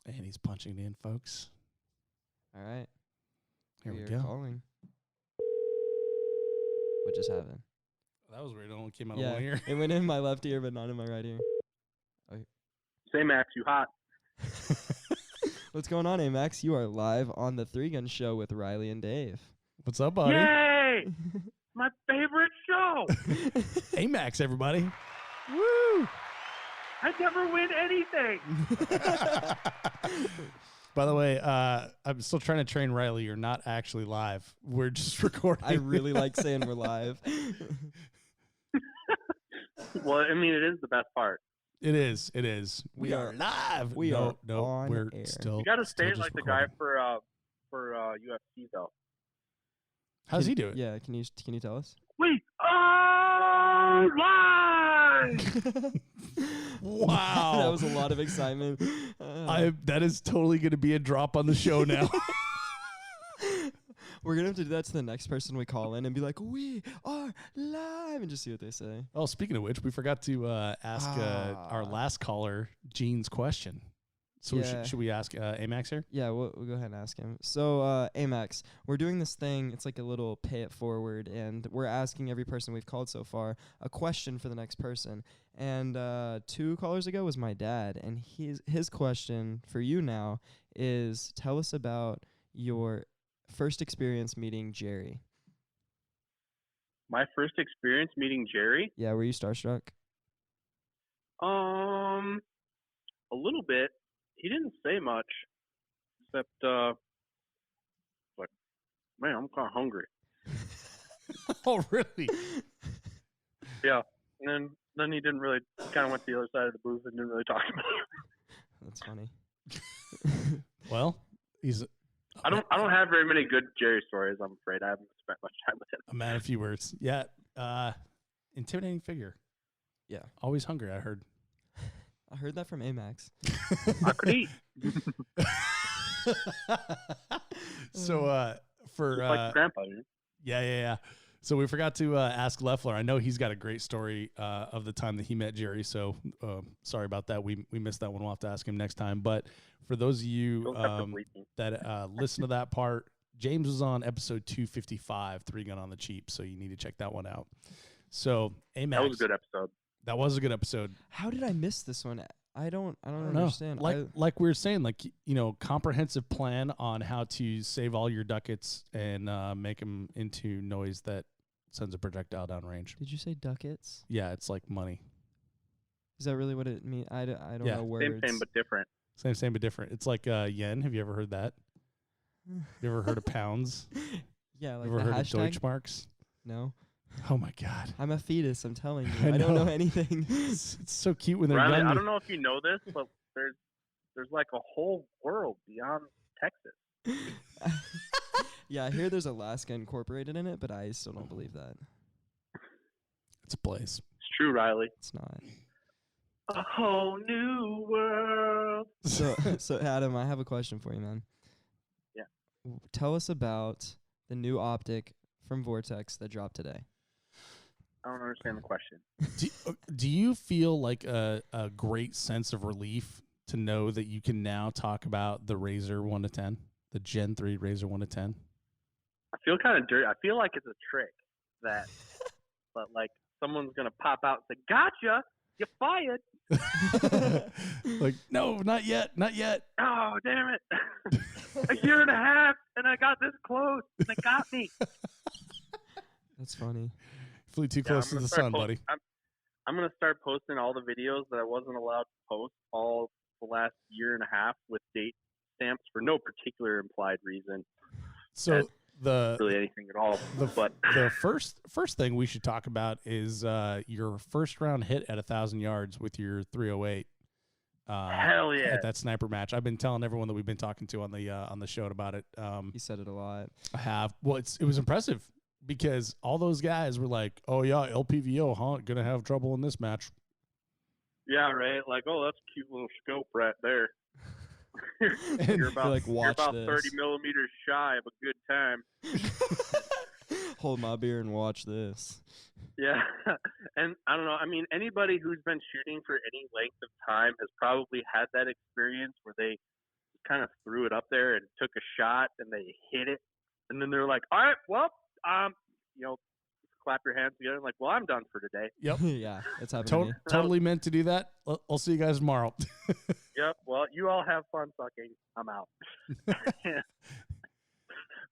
And he's punching it in, folks. All right. Here we are go. Calling. What just happened? That was weird. It only came out of one ear. It went in my left ear, but not in my right ear. Say, Max, you hot. What's going on, Amax? You are live on the 3 Gun Show with Riley and Dave. What's up, buddy? Yay! My favorite show. Amax, everybody. Woo! I never win anything. By the way, I'm still trying to train Riley. You're not actually live. We're just recording. I really like saying we're live. Well, I mean, it is the best part. It is. It is. We are live. we are on we're air. still. You got to still stay just like the recording. guy for UFC though. How's he do it? Yeah, can you tell us? We are live. Wow. That was a lot of excitement. That is totally going to be a drop on the show now. We're going to have to do that to the next person we call in and be like, we are live, and just see what they say. Oh, speaking of which, we forgot to ask our last caller Gene's question. So should we ask Amax here? Yeah, we'll go ahead and ask him. So, Amax, we're doing this thing. It's like a little pay it forward, and we're asking every person we've called so far a question for the next person. And 2 callers ago was my dad, and his question for you now is, tell us about your first experience meeting Jerry. My first experience meeting Jerry. Yeah, were you starstruck? A little bit. He didn't say much, except like, man, I'm kind of hungry. Oh, really? Yeah, and then he didn't really. Kind of went to the other side of the booth and didn't really talk to me. That's funny. Well, he's I don't have very many good Jerry stories. I'm afraid I haven't spent much time with him. a man of few words. Yeah. Intimidating figure. Yeah. Always hungry, I heard. I heard that from Amax. I could eat. So for Just like grandpa. You know? yeah. So we forgot to ask Loeffler. I know he's got a great story of the time that he met Jerry. So sorry about that. We missed that one. We'll have to ask him next time. But for those of you that listen to that part, James was on episode 255, 3 Gun on the Cheap. So you need to check that one out. So Amax, That was a good episode. That was a good episode. How did I miss this one? I don't know. understand. Like we were saying, like, comprehensive plan on how to save all your ducats and make them into noise that sends a projectile downrange. Did you say ducats? Yeah, it's like money. Is that really what it means? I don't Yeah. know words. Same but different. Same but different. It's like yen. Have you ever heard that? You ever heard of pounds? Yeah, like Ever the heard hashtag? of Deutschmarks? No. Oh my God. I'm a fetus. I'm telling I you. I don't know. know anything. It's so cute when they're Riley, young. I don't know if you know this, but there's like a whole world beyond Texas. Yeah, I hear there's Alaska incorporated in it, but I still don't believe that. It's a place. It's true, Riley. It's not. A whole new world. So Adam, I have a question for you, man. Yeah. Tell us about the new optic from Vortex that dropped today. I don't understand the question. Do you feel like a great sense of relief to know that you can now talk about the Razor 1-10, the Gen 3 Razor 1-10? I feel kind of dirty. I feel like it's a trick that, but like someone's gonna pop out and say, "Gotcha, you're fired." Like, no, not yet. Oh, damn it! A year and a half, and I got this close, and they got me. That's funny. Flew too close to the sun, buddy. I'm gonna start posting all the videos that I wasn't allowed to post all the last year and a half with date stamps for no particular implied reason. So Really anything at all. But the first thing we should talk about is your first round hit at 1,000 yards with your 308. Hell yeah! At that sniper match, I've been telling everyone that we've been talking to on the show about it. He said it a lot. I have. Well, it was impressive because all those guys were like, "Oh yeah, LPVO, huh? Gonna have trouble in this match." Yeah, right. Like, oh, that's a cute little scope right there. You're about, like, you're watch about this. 30 millimeters shy of a good time. Hold my beer and watch this. Yeah, and I don't know. I mean, anybody who's been shooting for any length of time has probably had that experience where they kind of threw it up there and took a shot and they hit it, and then they're like, "All right, well, clap your hands together and like, well, I'm done for today." Yep. Yeah, it's happening to me. Totally meant to do that. I'll see you guys tomorrow. Yep. Well, you all have fun sucking. I'm out.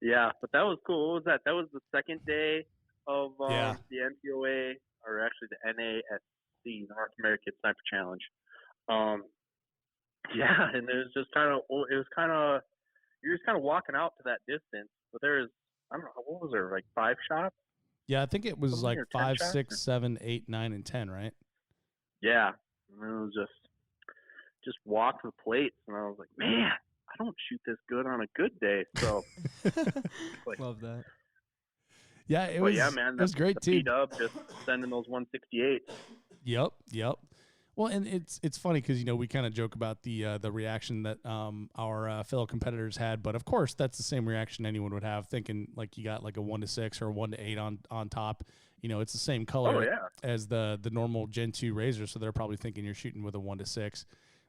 Yeah, but that was cool. What was that? That was the second day of the NPOA, or actually the NASC, North American Sniper Challenge. Yeah, and it was just you're just kind of walking out to that distance, but there's, I don't know, what was there, like 5 shots? Yeah, I think it was Something, like or 10 5, shots, 6, 7, 8, 9, and 10, right? Yeah, and it was just walk the plates, and I was like, man, I don't shoot this good on a good day. So, like, Love that. Yeah, it was. Yeah, man, it was great too. P-Dub just sending those 168. Yep. Well, and it's funny because we kind of joke about the reaction that our fellow competitors had, but of course that's the same reaction anyone would have, thinking like you got like a 1-6 or a 1-8 on top. It's the same color as the normal Gen 2 Razor, so they're probably thinking you're shooting with a 1-6,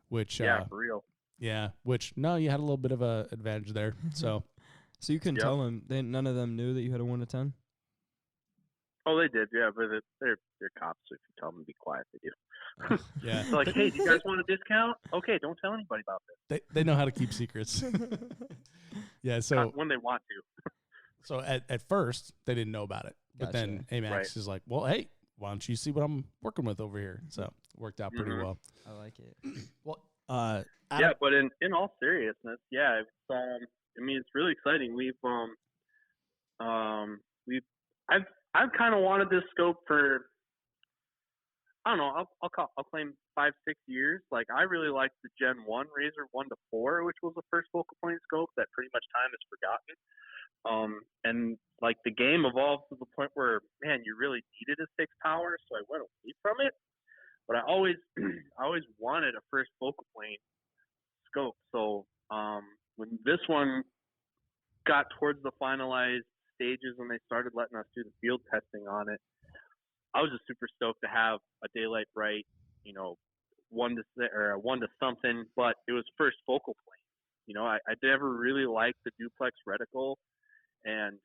which for real. Yeah, which no, you had a little bit of a advantage there. So you couldn't tell them. None of them knew that you had a 1-10. Oh, they did, yeah, but they're cops. So if you tell them to be quiet, they do. Yeah. It's like, hey, do you guys want a discount? Okay, don't tell anybody about this. They know how to keep secrets. Yeah, so when they want to. So at first they didn't know about it, but then AMAX is like, well, hey, why don't you see what I'm working with over here? So it worked out pretty well. I like it. Well, yeah, but in all seriousness, yeah, it's I mean, it's really exciting. I've kind of wanted this scope for, I don't know, I'll claim 5-6 years. Like, I really liked the Gen 1 Razor 1-4, which was the first focal point scope that pretty much time is forgotten. And like the game evolved to the point where, man, you really needed a 6 power, so I went away from it. But I always wanted a first focal point scope. So when this one got towards the finalized stages and they started letting us do the field testing on it, I was just super stoked to have a daylight bright, 1 to something, but it was first focal point. I never really liked the duplex reticle, and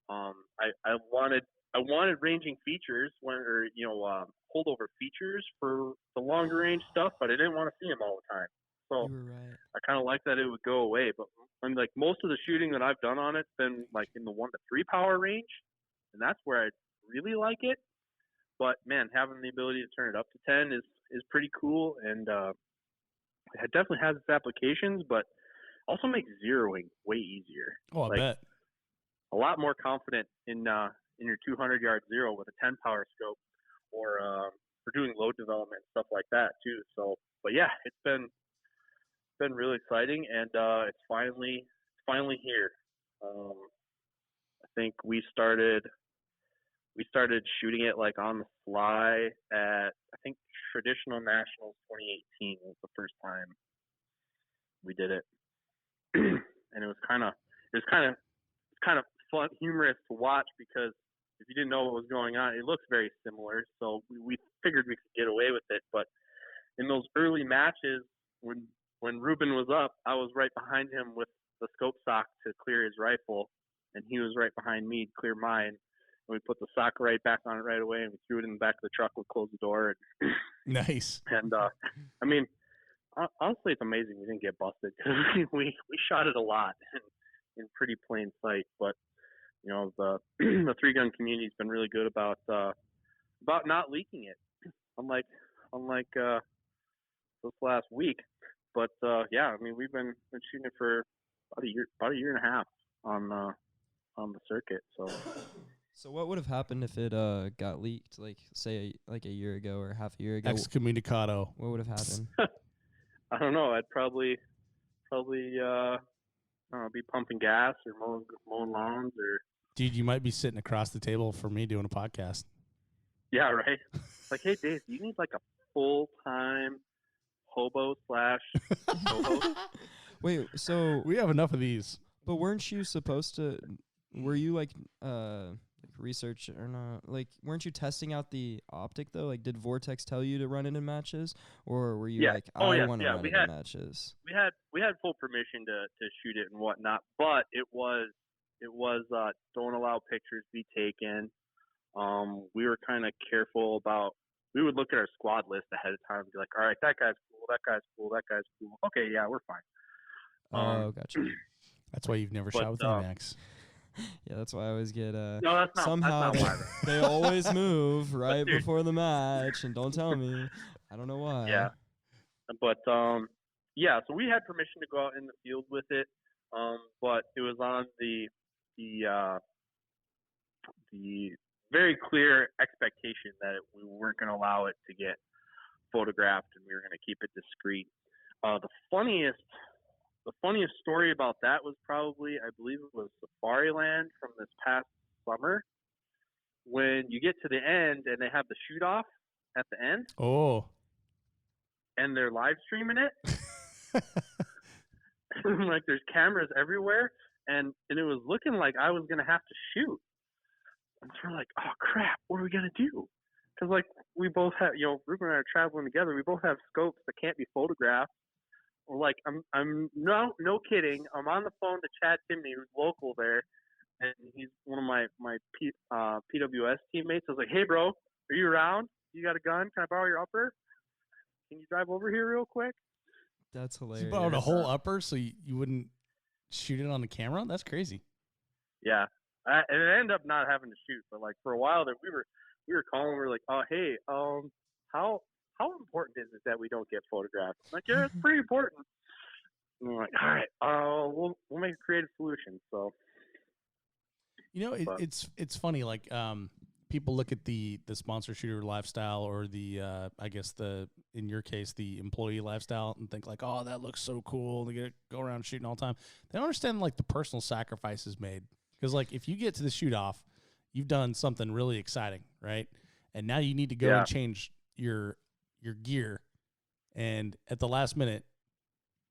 I wanted I wanted ranging features holdover features for the longer range stuff, but I didn't want to see them all the time. So You were right. I kind of like that it would go away. But I mean, like most of the shooting that I've done on it's been like in the 1 to 3 power range, and that's where I really like it. But man, having the ability to turn it up to 10 is pretty cool, and it definitely has its applications, but also makes zeroing way easier. Oh, I bet. A lot more confident in your 200-yard zero with a 10 power scope, or for doing load development and stuff like that too. So, but yeah, it's been really exciting, and it's finally here. I think we started shooting it like on the fly at, I think, Traditional Nationals 2018 was the first time we did it, and it was kind of fun, humorous to watch, because if you didn't know what was going on, it looks very similar. So we figured we could get away with it. But in those early matches, when Ruben was up, I was right behind him with the scope sock to clear his rifle, and he was right behind me to clear mine. And we put the sock right back on it right away, and we threw it in the back of the truck. We closed the door. And Nice. And I mean, honestly, it's amazing we didn't get busted, because we shot it a lot in pretty plain sight. But you know, the 3-gun community's been really good about not leaking it, unlike this last week. But yeah, I mean, we've been shooting it for about a year and a half on the circuit. So what would have happened if it got leaked, like say like a year ago or half a year ago? Excommunicado. What would have happened? I don't know. I'd probably be pumping gas or mowing lawns or. Dude, you might be sitting across the table from me doing a podcast. Yeah, right. Like, hey, Dave, you need like a full-time hobo / co-host. Wait, so We have enough of these. but weren't you supposed to? Were you like research or not? Like, weren't you testing out the optic though? Like, did Vortex tell you to run it in matches, or were you like, I want to run it in matches? We had full permission to shoot it and whatnot, but it was don't allow pictures be taken. We were kind of careful about. We would look at our squad list ahead of time and be like, all right, that guy's cool, that guy's cool, that guy's cool. Okay, yeah, we're fine. Oh, gotcha. That's why you've never shot with Max. Yeah, that's why I always get No, that's not. somehow that's not why. they always move right Dude. before the match, and don't tell me. I don't know why. Yeah, but yeah. So we had permission to go out in the field with it, but it was on the very clear expectation that we weren't going to allow it to get photographed, and we were going to keep it discreet. The funniest story about that was probably, I believe it was Safariland from this past summer, when you get to the end and they have the shoot off at the end. Oh. And they're live streaming it. Like, there's cameras everywhere, and it was looking like I was gonna have to shoot. And so we're like, oh crap, what are we gonna do? Because like we both have, Ruben and I are traveling together. We both have scopes that can't be photographed. We're like, I'm no kidding. I'm on the phone to Chad Timney, who's local there, and he's one of my PWS teammates. I was like, hey bro, are you around? You got a gun? Can I borrow your upper? Can you drive over here real quick? That's hilarious. You borrowed a whole upper so you wouldn't shoot it on the camera? That's crazy. Yeah, and it ended up not having to shoot, but like for a while there, we were calling. We were like, oh hey, how important is it that we don't get photographed? I'm like, yeah, it's pretty important. And we're like, all right, we'll make a creative solution. So, it's funny. Like, people look at the sponsor shooter lifestyle, or the I guess in your case the employee lifestyle, and think like, oh, that looks so cool. They get to go around shooting all the time. They don't understand like the personal sacrifices made, because like if you get to the shoot off, you've done something really exciting, right? And now you need to go and change your gear, and at the last minute,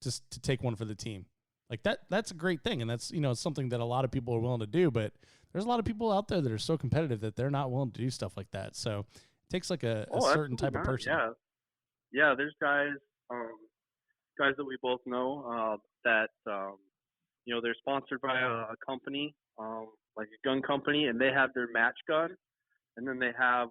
just to take one for the team. Like that's a great thing, and that's something that a lot of people are willing to do, but there's a lot of people out there that are so competitive that they're not willing to do stuff like that. So it takes like a certain type of person. Yeah, there's guys that we both know that they're sponsored by a company, like a gun company, and they have their match gun, and then they have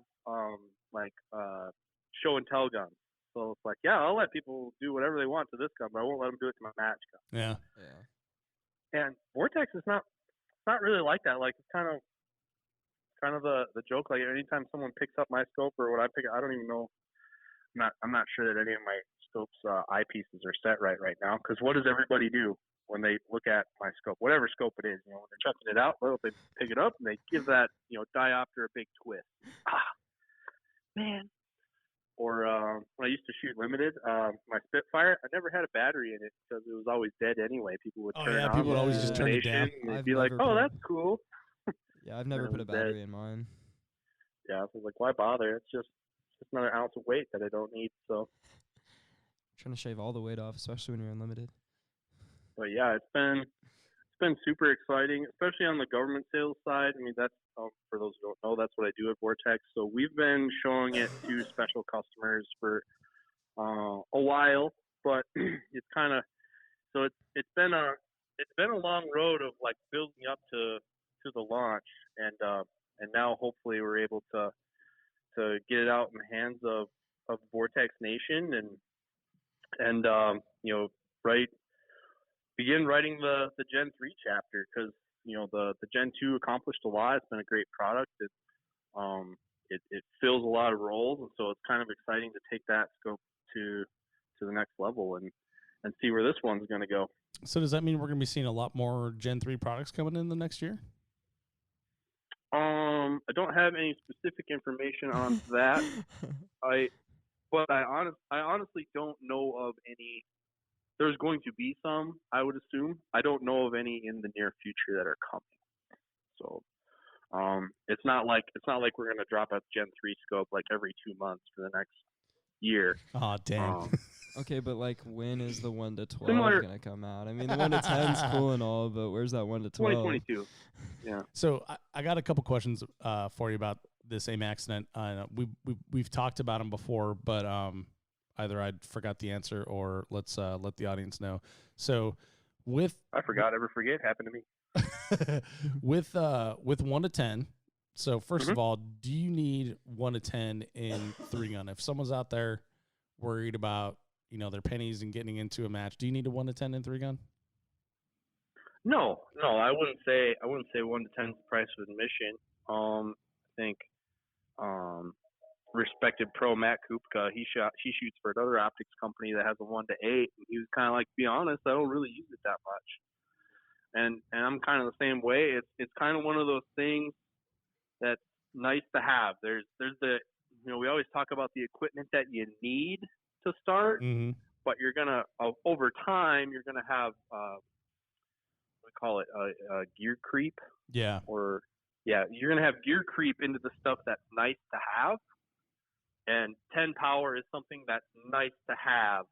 show and tell guns. So it's like, yeah, I'll let people do whatever they want to this gun, but I won't let them do it to my match gun. Yeah. And Vortex is not really like that. Like, it's kind of the joke. Like, anytime someone picks up my scope or what I pick, I don't even know. I'm not sure that any of my scope's eyepieces are set right now. Because what does everybody do when they look at my scope, whatever scope it is? You know, when they're checking it out, well, they pick it up and they give that, you know, diopter a big twist. Man. Or when I used to shoot limited, my Spitfire, I never had a battery in it because it was always dead anyway. People would turn it on. People would always just turn it down. And they'd be like, "Oh, that's cool." Yeah, I've never put a battery in mine. Yeah, I was like, why bother? It's just another ounce of weight that I don't need. So Trying to shave all the weight off, especially when you're unlimited. But yeah, it's been super exciting, especially on the government sales side. I mean, that's for those who don't know, that's what I do at Vortex. So we've been showing it to special customers for a while, but it's kind of it's been a long road of like building up to the launch, and now hopefully we're able to get it out in the hands of Vortex Nation and you know, begin writing the Gen 3 chapter, because you know the Gen 2 accomplished a lot. It's been a great product. It fills a lot of roles, and so it's kind of exciting to take that scope to the next level and see where this one's going to go. So does that mean we're going to be seeing a lot more Gen 3 products coming in the next year? I don't have any specific information on that. I honestly don't know of any. There's going to be some, I would assume. I don't know of any in the near future that are coming. So it's not like we're going to drop a Gen 3 scope like every 2 months for the next year. Oh, damn. Okay, but like, when is the 1 to 12 Similar- gonna come out? I mean, the 1 to 10 is cool and all, but where's that 1 to 12? 2022. Yeah. So I got a couple questions for you about this AIM accident. We've talked about them before, but either I forgot the answer or let's let the audience know. So I forgot, ever forget, happened to me. with 1 to 10. So first of all, do you need 1 to 10 in 3-gun? If someone's out there worried about, you know, their pennies and getting into a match, do you need a 1 to 10 in 3-gun? No, I wouldn't say 1 to 10 is the price of admission. I think respected pro Matt Kupka, he shoots for another optics company that has a 1 to 8, and he was kind of like, to be honest, I don't really use it that much. And I'm kind of the same way. It's kind of one of those things that's nice to have. There's the, you know, we always talk about the equipment that you need to start, but you're gonna over time you're gonna have we call it a gear creep. Yeah. Or yeah, you're gonna have gear creep into the stuff that's nice to have, and 10 power is something that's nice to have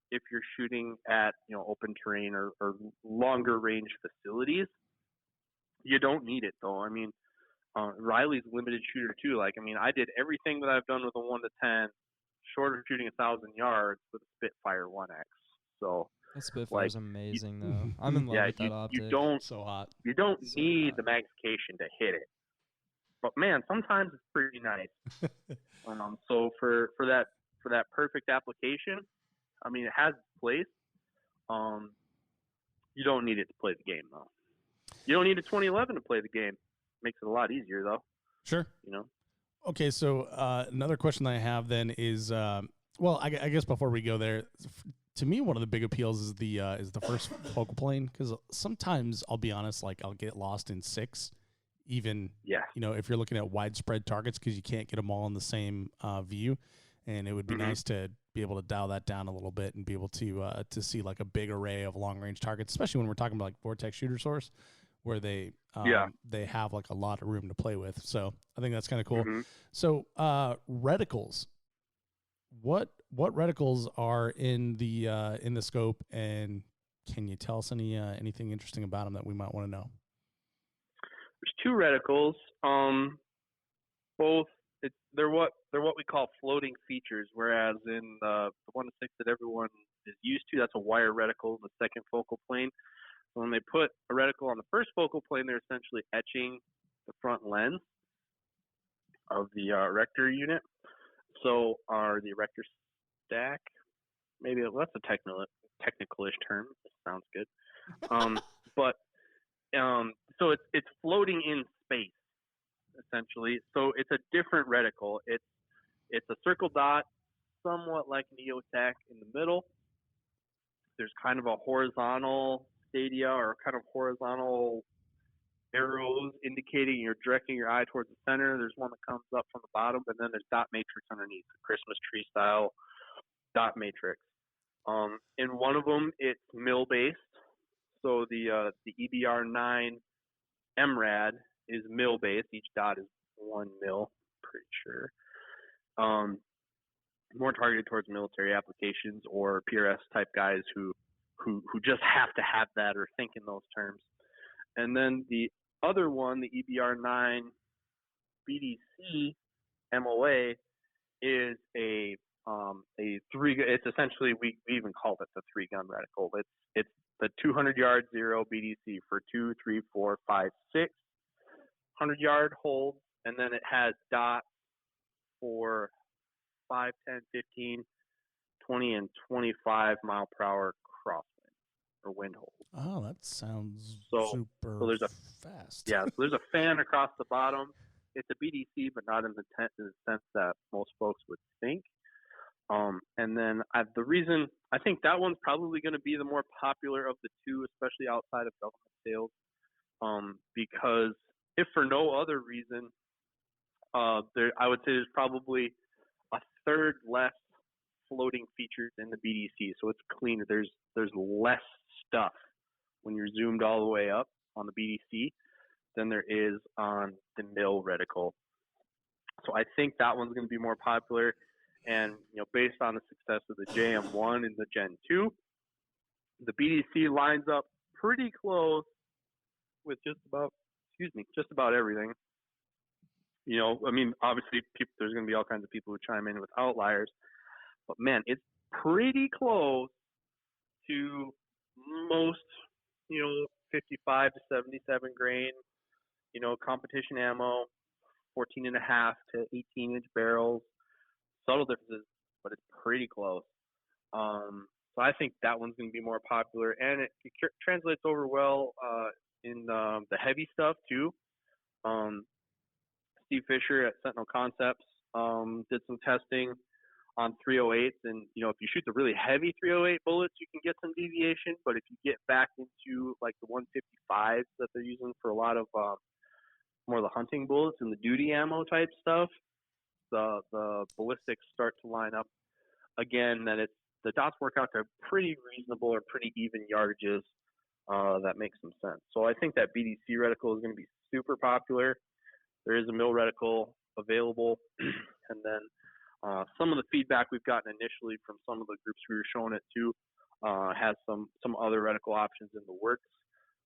if you're shooting at, you know, open terrain or longer range facilities. You don't need it though. I mean, Riley's a limited shooter too. Like, I mean, I did everything that I've done with a 1 to 10, short of shooting 1,000 yards, with a Spitfire 1X. So that Spitfire's amazing though. I'm in love with that optic. So hot. You don't need the magnification to hit it. But man, sometimes it's pretty nice. So for that perfect application, I mean, it has its place. You don't need it to play the game though. You don't need a 2011 to play the game. Makes it a lot easier though. Sure. You know. Okay, so another question I have then is, well, I guess before we go there, to me one of the big appeals is the first focal plane, because sometimes I'll be honest, like I'll get lost in 6, even you know, if you're looking at widespread targets, because you can't get them all in the same view, and it would be nice to be able to dial that down a little bit and be able to see like a big array of long range targets, especially when we're talking about like Vortex Shooter Source, where they have like a lot of room to play with. So I think that's kind of cool. So reticles, what reticles are in the scope, and can you tell us anything interesting about them that we might want to know? There's 2 reticles. Both they're what we call floating features, whereas in the 1 to 6 that everyone is used to, that's a wire reticle in the second focal plane. When they put a reticle on the first focal plane, they're essentially etching the front lens. of the erector unit. So, the erector stack, maybe that's a technical-ish term. Sounds good. But so it's floating in space essentially. So it's a different reticle. It's a circle dot, somewhat like an EOTech in the middle. There's kind of a horizontal stadia or kind of horizontal arrows indicating you're directing your eye towards the center. There's one that comes up from the bottom, and then there's dot matrix underneath, the Christmas tree style dot matrix. In one of them, it's mill based. So the EBR9 MRAD is mill based. Each dot is 1 mil, pretty sure. More targeted towards military applications or PRS type guys who just have to have that or think in those terms. And then the other one, the EBR9 BDC MOA, is a three. It's essentially we even called it the 3-gun reticle. It's the 200-yard zero BDC for 2, 3, 4, 5, 6 100-yard holds, and then it has dots for 5, 10, 15, 20, and 25 mile per hour crosswind or wind holds. Oh, that sounds super there's fast. Yeah, so there's a fan across the bottom. It's a BDC, but not in the sense that most folks would think. And then the reason I think that one's probably going to be the more popular of the two, especially outside of government sales, because if for no other reason, I would say there's probably a third less floating features in the BDC, so it's cleaner. There's less stuff when you're zoomed all the way up on the BDC than there is on the mill reticle. So I think that one's going to be more popular. And based on the success of the JM1 and the Gen2, the BDC lines up pretty close with just about everything. I mean, obviously, there's going to be all kinds of people who chime in with outliers, but man, it's pretty close to most, 55 to 77 grain, competition ammo, 14.5 to 18-inch barrels. Subtle differences, but it's pretty close. So I think that one's going to be more popular, and it translates over well in the heavy stuff too. Steve Fisher at Sentinel Concepts did some testing on 308s, and if you shoot the really heavy 308 bullets, you can get some deviation. But if you get back into like the 155s that they're using for a lot of more of the hunting bullets and the duty ammo type stuff, the ballistics start to line up again. That the dots work out to pretty reasonable or pretty even yardages. That makes some sense. So I think that BDC reticle is going to be super popular. There is a mill reticle available, and then some of the feedback we've gotten initially from some of the groups we were showing it to has some other reticle options in the works.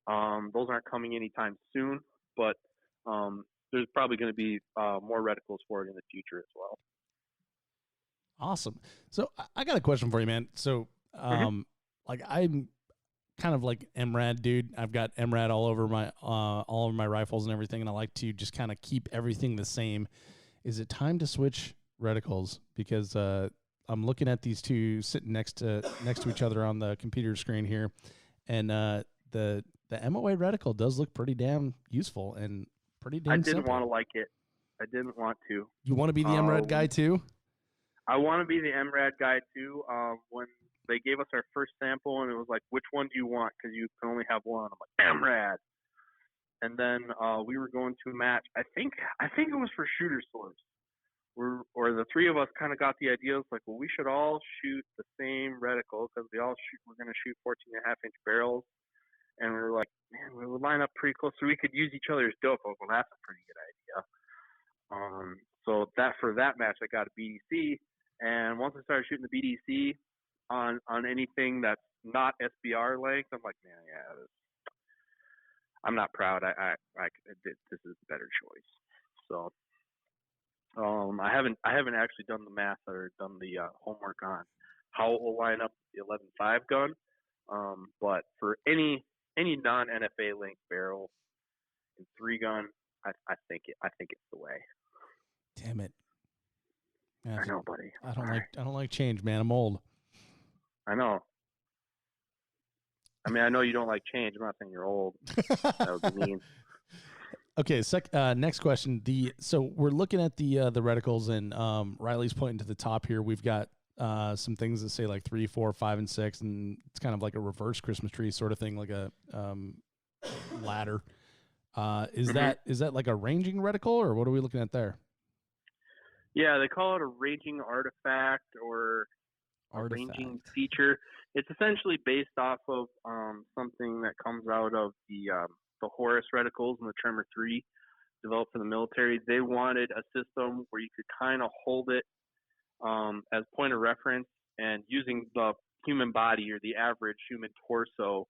Those aren't coming anytime soon, but there's probably going to be more reticles for it in the future as well. Awesome. So I got a question for you, man. So like I'm kind of like MRAD dude. I've got MRAD all over my rifles and everything, and I like to just kind of keep everything the same. Is it time to switch reticles? Because I'm looking at these two sitting next to each other on the computer screen here, and the MOA reticle does look pretty damn useful and pretty damn simple. I didn't want to like it. I didn't want to. You want to be the MRAD guy too? I want to be the MRAD guy too. When they gave us our first sample and it was like, which one do you want? Because you can only have one. I'm like, MRAD. And then we were going to a match. I think it was for shooter swords. Or the three of us kind of got the idea. It's like, well, we should all shoot the same reticle because we're going to shoot 14.5-inch barrels. And we were like, man, we would line up pretty close so we could use each other's dope. Well, that's a pretty good idea. So for that match, I got a BDC. And once I started shooting the BDC on anything that's not SBR length, I'm like, man, yeah, I'm not proud. This is a better choice. So I haven't actually done the math or done the homework on how it will line up the 11.5 gun. But for any non-NFA length barrel in 3-gun, I think it's the way. Damn it. I know, buddy. I don't like change, man. I'm old. I know. I mean, I know you don't like change. I'm not saying you're old. That would be mean. Okay, next question. So we're looking at the reticles, and Riley's pointing to the top here. We've got some things that say like 3, 4, 5, and 6, and it's kind of like a reverse Christmas tree sort of thing, like a ladder. Is that like a ranging reticle, or what are we looking at there? Yeah, they call it a ranging artifact or a ranging feature. It's essentially based off of something that comes out of the Horus reticles and the Tremor 3 developed for the military. They wanted a system where you could kind of hold it as point of reference, and using the human body or the average human torso,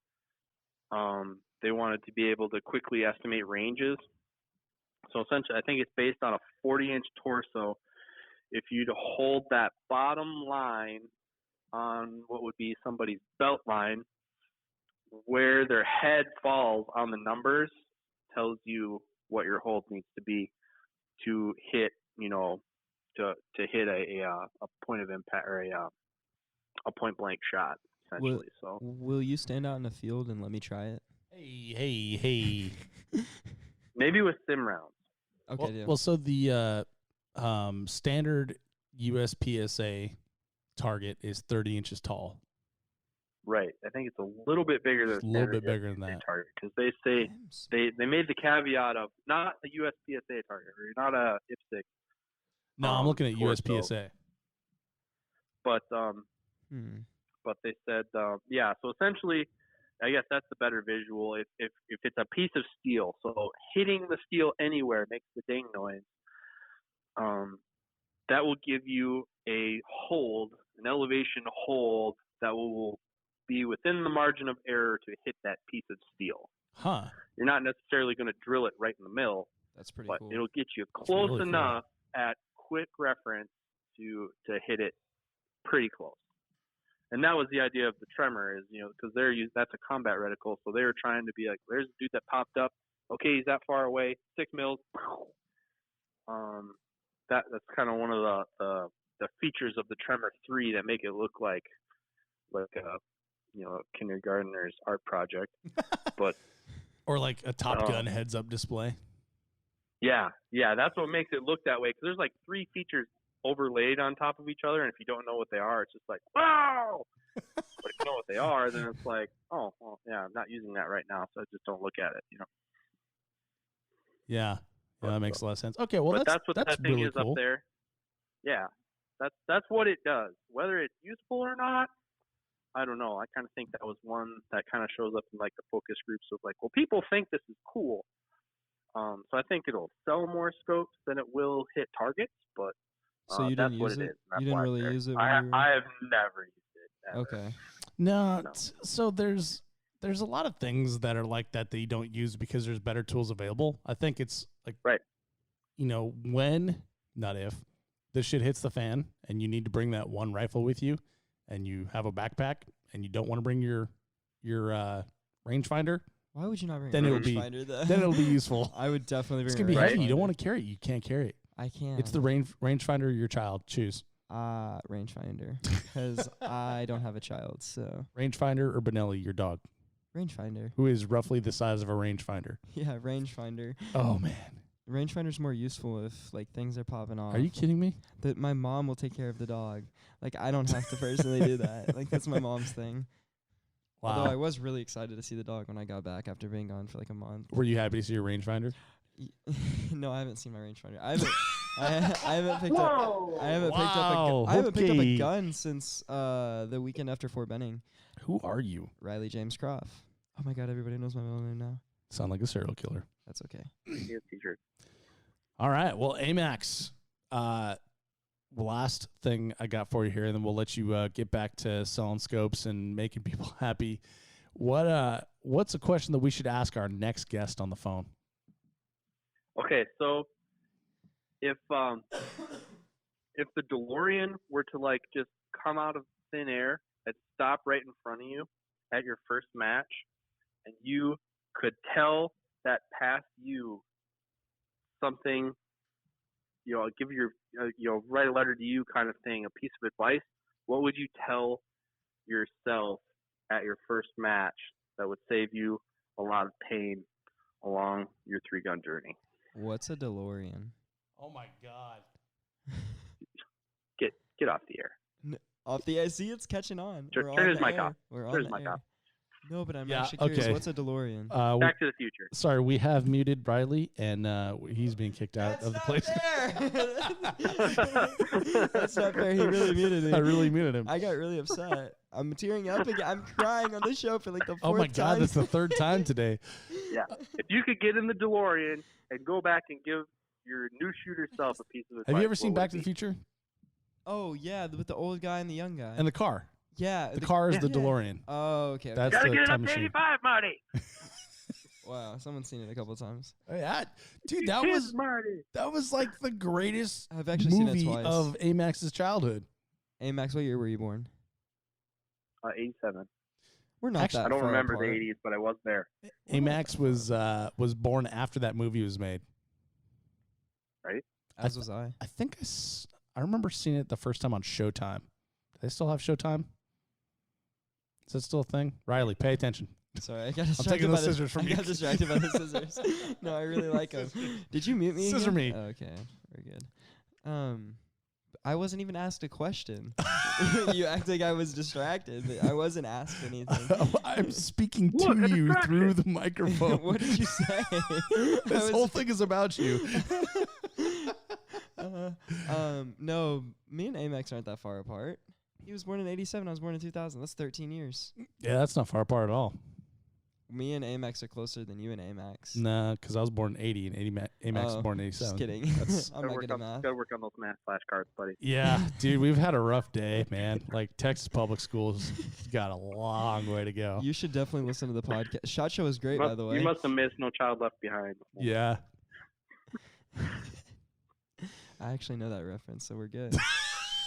they wanted to be able to quickly estimate ranges. So essentially, I think it's based on a 40-inch torso. If you'd hold that bottom line on what would be somebody's belt line, where their head falls on the numbers tells you what your hold needs to be to hit, to hit a point of impact or a point blank shot, essentially. Will you stand out in the field and let me try it? Hey. Maybe with sim rounds. Okay. Well, so the standard USPSA target is 30 inches tall. Right. I think it's a little bit bigger than that target, because they say they made the caveat of not a USPSA target or not a IPSC. No, I'm looking at torso. USPSA. But they said yeah. So essentially, I guess that's the better visual. If it's a piece of steel, so hitting the steel anywhere makes the ding noise. That will give you an elevation hold that will be within the margin of error to hit that piece of steel. Huh. You're not necessarily going to drill it right in the middle. That's pretty but cool. It'll get you close enough at quick reference to hit it pretty close. And that was the idea of the Tremor, is, because that's a combat reticle, so they were trying to be like, there's a dude that popped up. Okay, he's that far away, 6 mils. That's kind of one of the features of the Tremor 3 that make it look like a kindergartner's art project, but or like a Top Gun heads-up display. Yeah, that's what makes it look that way, because there's like 3 features overlaid on top of each other, and if you don't know what they are, it's just like, wow. But if you know what they are, then it's like, oh, well, yeah, I'm not using that right now, so I just don't look at it, Yeah, that makes a lot of sense. Okay, well, that's what that thing really is cool. Up there. Yeah, that's what it does. Whether it's useful or not, I don't know. I kind of think that was one that kind of shows up in like the focus groups of like, well, people think this is cool. So I think it'll sell more scopes than it will hit targets, but so you that's didn't what use it it? is. You didn't really use it? I have never used it. Ever. Okay. No. So there's a lot of things that are like that you don't use because there's better tools available. I think it's like, right. When, not if, this shit hits the fan and you need to bring that one rifle with you, and you have a backpack and you don't want to bring your rangefinder. Why would you not bring a rangefinder? Then it'll be useful. I would definitely bring. It's gonna be heavy. You don't want to carry it. You can't carry it. I can't. It's the rangefinder or your child. Choose. Rangefinder, because I don't have a child. So rangefinder or Benelli, your dog. Rangefinder. Who is roughly the size of a rangefinder. Yeah, rangefinder. Oh man. Rangefinder's more useful if like things are popping off. Are you kidding me? That my mom will take care of the dog. Like I don't have to personally do that. Like that's my mom's thing. Wow. Although I was really excited to see the dog when I got back after being gone for like a month. Were you happy to see your rangefinder? No, I haven't seen my rangefinder. I haven't picked up a gun since the weekend after Fort Benning. Who are you? Riley James Kropff. Oh my God, everybody knows my middle name now. Sound like a serial killer. That's okay. T-shirt. All right. Well, Amax, last thing I got for you here, and then we'll let you get back to selling scopes and making people happy. What's a question that we should ask our next guest on the phone? Okay, so if the DeLorean were to like just come out of thin air and stop right in front of you at your first match, and you could tell that past you something give your, write a letter to you kind of thing, a piece of advice, what would you tell yourself at your first match that would save you a lot of pain along your 3-gun journey? What's a DeLorean? Oh my God. Get off the air. Off the air. See, it's catching on. Turn his mic off. Turn his mic off. No, but I'm Yeah, actually curious. okay. What's a DeLorean? Back to the Future. Sorry, we have muted Riley, and he's being kicked out of the place. That's not fair. He really muted me. I really muted him. I got really upset. I'm tearing up again. I'm crying on the show for like the 4th time. Oh my God, that's the 3rd time today. Yeah. If you could get in the DeLorean and go back and give your new shooter self a piece of advice. Have you ever seen Back to the Future? Oh, yeah, with the old guy and the young guy. And the car. Yeah. The car is the DeLorean. Oh, okay. That's Gotta the get it time up to machine. 85, Marty. Wow, someone's seen it a couple of times. Yeah, dude, that was like the greatest I've actually seen it movie twice. of Amax's childhood. Hey, Max, what year were you born? 87. We're not Actually, that I don't far remember apart. the 80s, but I was there. Amax was born after that movie was made. As was I. I think I remember seeing it the first time on Showtime. Do they still have Showtime? Is that still a thing? Riley, pay attention. Sorry, I got distracted. taking by the scissors from I you. got distracted by the scissors. No, I really like them. Did you mute me? Scissor again? me. Oh, okay, very good. I wasn't even asked a question. You act like I was distracted, but I wasn't asked anything. I'm speaking to you through the microphone. What did you say? This whole thing is about you. No, me and Amax aren't that far apart. He was born in 87. I was born in 2000. That's 13 years. Yeah, that's not far apart at all. Me and Amax are closer than you and Amax. Nah, because I was born in 80 and Amax was born in 87. Just kidding. That's- I'm not good at math. Gotta work on those math flashcards, buddy. Yeah, dude, we've had a rough day, man. Like, Texas public schools got a long way to go. You should definitely listen to the podcast. Shot Show is great, by the way. You must have missed No Child Left Behind. Yeah. I actually know that reference, so we're good.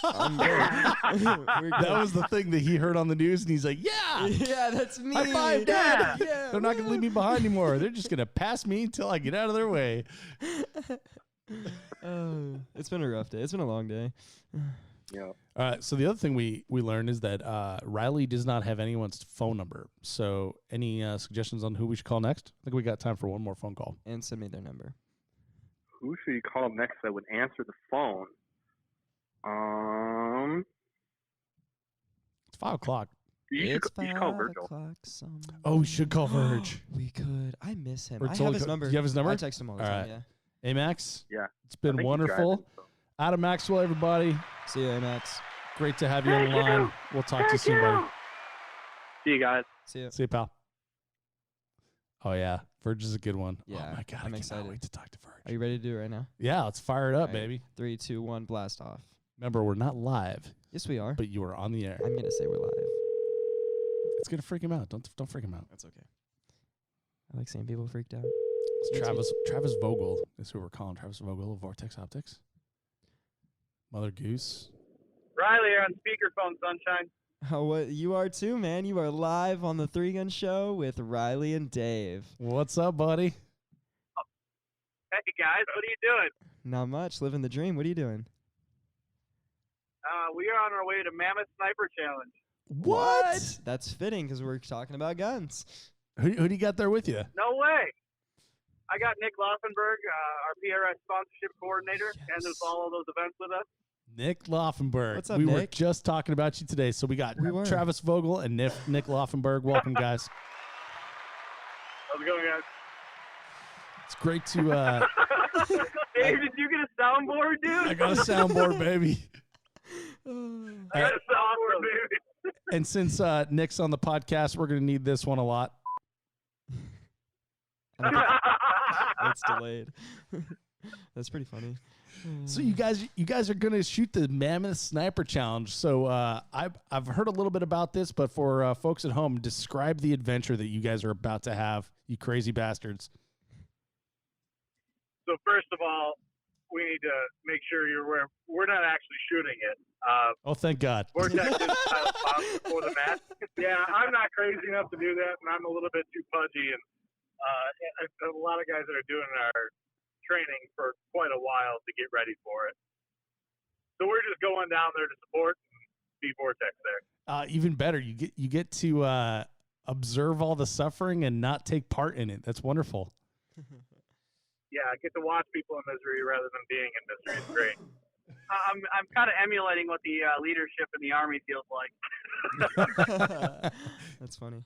I'm good. We're good. That was the thing that he heard on the news, and he's like, yeah, Yeah, that's me. high five, Dad. Yeah, They're not going to leave me behind anymore. They're just going to pass me until I get out of their way. It's been a rough day. It's been a long day. Yeah. All right, so the other thing we learned is that Riley does not have anyone's phone number. So any suggestions on who we should call next? I think we got time for one more phone call. And send me their number. Who should you call next that would answer the phone? It's 5 o'clock. You It's should call 5 Virgil. o'clock somewhere. Oh, we should call Verge. We could. I miss him. We're I have totally his number. Do you have his number? I text him all the All time, right. yeah. Hey, Max. Yeah. It's I been think he's wonderful. driving, so. Adam Maxwell, everybody. See you, Max. Great to have you on the line. We'll talk to you soon, buddy. See you guys. See you. See you, pal. Oh, yeah. Verge is a good one. Yeah, Oh, my God. I'm I excited. cannot wait to talk to Verge. Are you ready to do it right now? Yeah, let's fire it up, All right. baby. 3, 2, 1, blast off. Remember, we're not live, Yes, we are. but you are on the air. I'm gonna say we're live. It's going to freak him out. Don't freak him out. That's okay. I like seeing people freaked out. It's Me too. Travis Vogel is who we're calling. Travis Vogel of Vortex Optics. Mother Goose. Riley, you're on speakerphone, sunshine. Oh, what you are too, man. You are live on the 3-Gun Show with Riley and Dave. What's up, buddy? Hey guys, what are you doing? Not much. Living the dream. What are you doing? We are on our way to Mammoth Sniper Challenge. What? That's fitting because we're talking about guns. Who do you got there with you? No way. I got Nick Laufenberg, our PRS sponsorship coordinator, handles all of those events with us. Nick Laufenberg. What's up, we were Nick? just talking about you today. So we got We were. Travis Vogel and Nick Laufenberg. Welcome, guys. How's it going, guys? It's great to. Dave, did you get a soundboard, dude? I got a soundboard, baby. I got a soundboard, baby. And since Nick's on the podcast, we're going to need this one a lot. It's delayed. That's pretty funny. So you guys are going to shoot the Mammoth Sniper Challenge. So I've heard a little bit about this, but for folks at home, describe the adventure that you guys are about to have, you crazy bastards. So first of all, we need to make sure you're aware we're not actually shooting it. Oh, thank God. Vortex is pilot bomb before the match. Yeah, I'm not crazy enough to do that, and I'm a little bit too pudgy. And a lot of guys that are doing it are training for quite a while to get ready for it. So we're just going down there to support and be Vortex there. Even better, you get to observe all the suffering and not take part in it. That's wonderful. Yeah, I get to watch people in misery rather than being in misery. It's great. I'm kind of emulating what the leadership in the Army feels like. That's funny.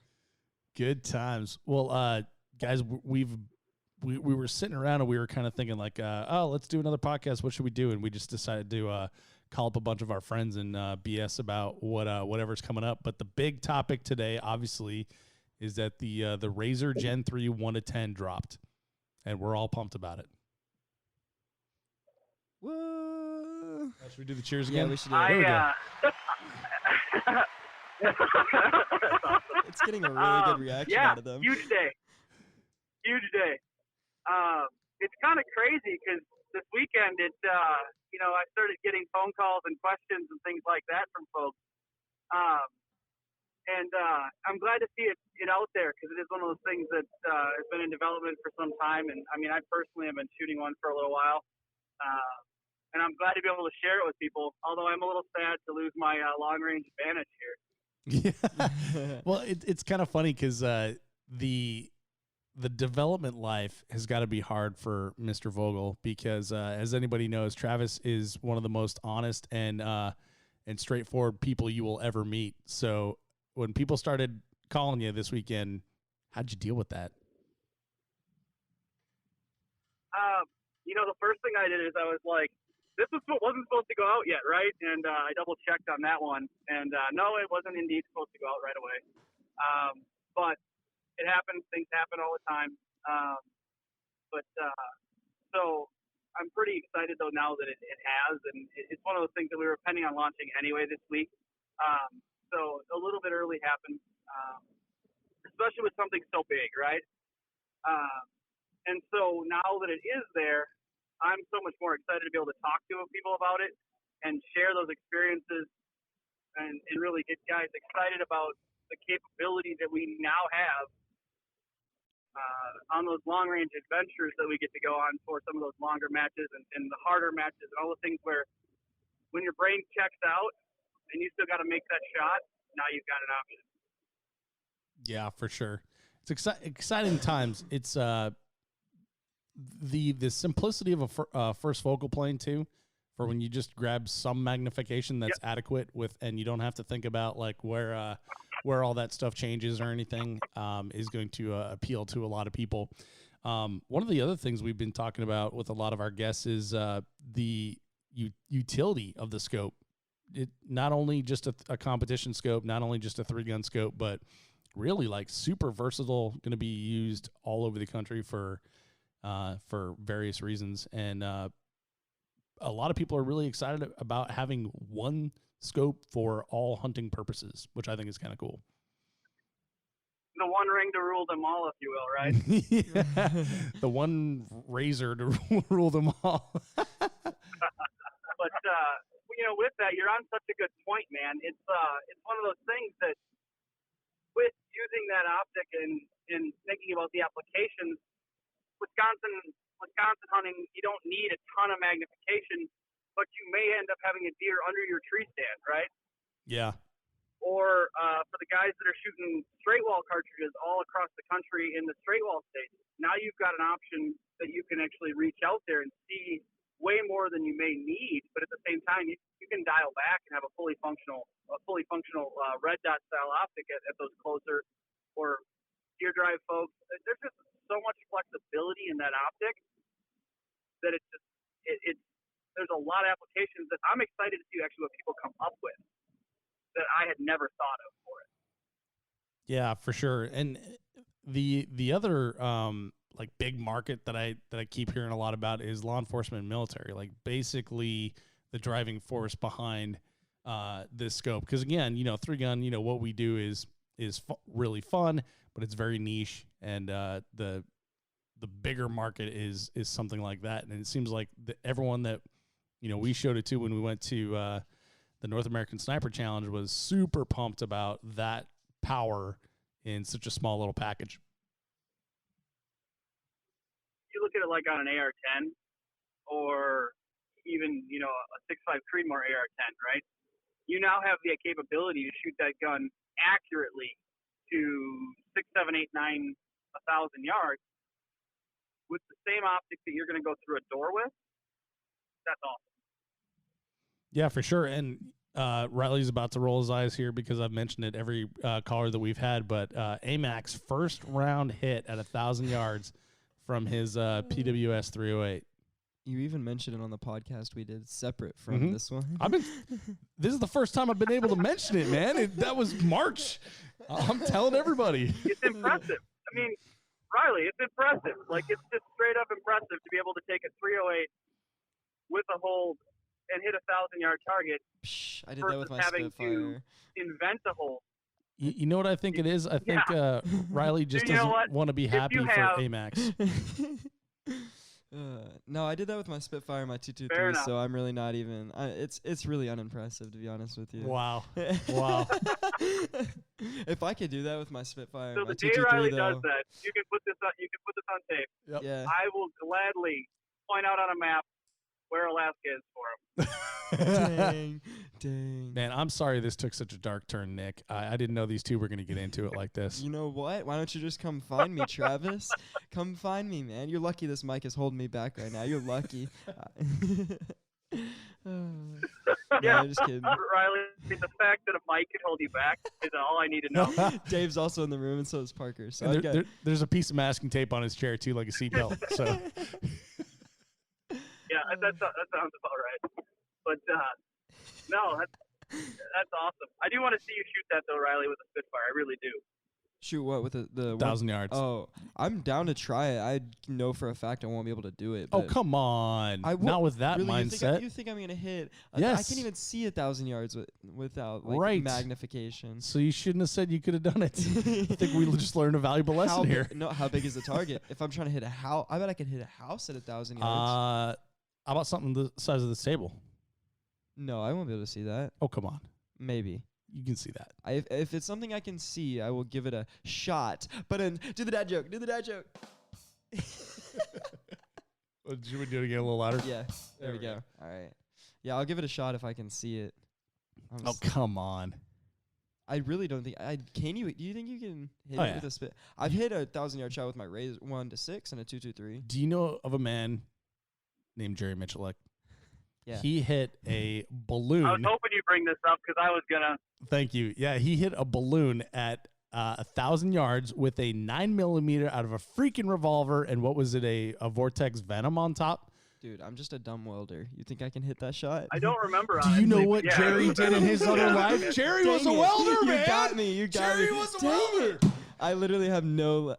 Good times. Well, guys, we were sitting around and we were kind of thinking like, oh, let's do another podcast. What should we do? And we just decided to call up a bunch of our friends and BS about whatever's coming up. But the big topic today, obviously, is that the Razor Gen 3 1-10 dropped, and we're all pumped about it. Whoa. Should we do the cheers again? Yeah, we should do it. It's getting a really good reaction out of them. Huge day. It's kind of crazy because this weekend, I started getting phone calls and questions and things like that from folks. And I'm glad to see it out there because it is one of those things that has been in development for some time. And I mean, I personally have been shooting one for a little while. And I'm glad to be able to share it with people, although I'm a little sad to lose my long-range advantage here. Yeah. Well, it's kind of funny because the development life has got to be hard for Mr. Vogel because, as anybody knows, Travis is one of the most honest and straightforward people you will ever meet. So when people started calling you this weekend, how'd you deal with that? The first thing I did is I was like, this wasn't supposed to go out yet, right? And I double-checked on that one. And no, it wasn't indeed supposed to go out right away. But it happens. Things happen all the time. So I'm pretty excited, though, now that it has. And it's one of those things that we were planning on launching anyway this week. So a little bit early happened, especially with something so big, right? And so now that it is there, I'm so much more excited to be able to talk to people about it and share those experiences and really get guys excited about the capability that we now have on those long-range adventures that we get to go on for some of those longer matches and the harder matches and all the things where when your brain checks out and you still got to make that shot, now you've got an option. Yeah, for sure. It's exciting times. It's the simplicity of a first focal plane too, for when you just grab some magnification that's adequate and you don't have to think about like where all that stuff changes or anything, is going to appeal to a lot of people. One of the other things we've been talking about with a lot of our guests is the utility of the scope. It not only just a competition scope, not only just a 3-gun scope, but really like super versatile, going to be used all over the country for various reasons. And a lot of people are really excited about having one scope for all hunting purposes, which I think is kind of cool. The one ring to rule them all, if you will, right? Yeah. The one razor to rule them all. But with that, you're on such a good point, man. It's one of those things that with using that optic and thinking about the applications, Wisconsin hunting, you don't need a ton of magnification, but you may end up having a deer under your tree stand, right? Yeah. Or for the guys that are shooting straight wall cartridges all across the country in the straight wall states, now you've got an option that you can actually reach out there and see way more than you may need, but at the same time, you can dial back and have a fully functional red dot style optic at those closer or deer drive folks. There's just so much flexibility in that optic that there's a lot of applications that I'm excited to see actually what people come up with that I had never thought of for it. Yeah, for sure. And the other like big market that I keep hearing a lot about is law enforcement and military, like basically the driving force behind this scope. Because again, 3-gun, what we do is really fun, but it's very niche, and the bigger market is something like that. And it seems like everyone that we showed it to when we went to the North American Sniper Challenge was super pumped about that power in such a small little package. You look at it like on an AR-10 or even, a 6.5 Creedmoor AR-10, right? You now have the capability to shoot that gun accurately to 6, 7, 8, 9, 1,000 yards with the same optics that you're going to go through a door with. That's awesome. Yeah, for sure. And Riley's about to roll his eyes here because I've mentioned it every caller that we've had, but AMAC's first round hit at 1,000 yards from his PWS 308. You even mentioned it on the podcast we did separate from this one. This is the first time I've been able to mention it, man. That was March. I'm telling everybody. It's impressive. I mean, Riley, it's impressive. Like, it's just straight up impressive to be able to take a 308 with a hold and hit a 1,000-yard target. Psh, I did that with my having Spitfire. To invent a hold. You know what I think it is? I think Riley just doesn't want to be happy for AMAX. No, I did that with my Spitfire and my 223, so I'm really not even. It's really unimpressive, to be honest with you. Wow. Wow. If I could do that with my Spitfire, so and my the day Riley 223, does that, you can put this on tape. Yep. Yeah. I will gladly point out on a map where Alaska is for him. Dang. Man, I'm sorry this took such a dark turn, Nick. I didn't know these two were going to get into it like this. You know what? Why don't you just come find me, Travis? Come find me, man. You're lucky this mic is holding me back right now. You're lucky. Yeah, I'm just kidding. Riley, the fact that a mic can hold you back is all I need to know. Dave's also in the room, and so is Parker. So there's a piece of masking tape on his chair, too, like a seatbelt. So. Yeah, that sounds about right. But, no, that's awesome. I do want to see you shoot that, though, Riley, with a Spitfire. I really do. Shoot what with the 1,000 yards? Oh, I'm down to try it. I know for a fact I won't be able to do it. Oh, come on! Not with that really, mindset. You think I'm gonna hit? Yes. I can't even see 1,000 yards without magnification. So you shouldn't have said you could have done it. I think we just learned a valuable lesson here. No, how big is the target? If I'm trying to hit a house, I bet I could hit a house at 1,000 yards. How about something the size of this table? No, I won't be able to see that. Oh, come on. Maybe. You can see that. If it's something I can see, I will give it a shot. But do the dad joke. Do the dad joke. Should we do it again a little louder? Yeah. There we go. All right. Yeah, I'll give it a shot if I can see it. Oh, come on. I really don't think can you. Do you think you can hit it with a spit? I've hit a 1,000-yard shot with my Razor 1-6 and a 223. Do you know of a man named Jerry Mitchellek? Yeah. He hit a balloon. I was hoping you bring this up because I was going to. Thank you. Yeah, he hit a balloon at 1,000 yards with a 9mm out of a freaking revolver. And what was it, a Vortex Venom on top? Dude, I'm just a dumb welder. You think I can hit that shot? I don't remember. Do you know what Jerry did in his other life? Jerry was a welder, man. You got me. Jerry was a welder. I literally have no...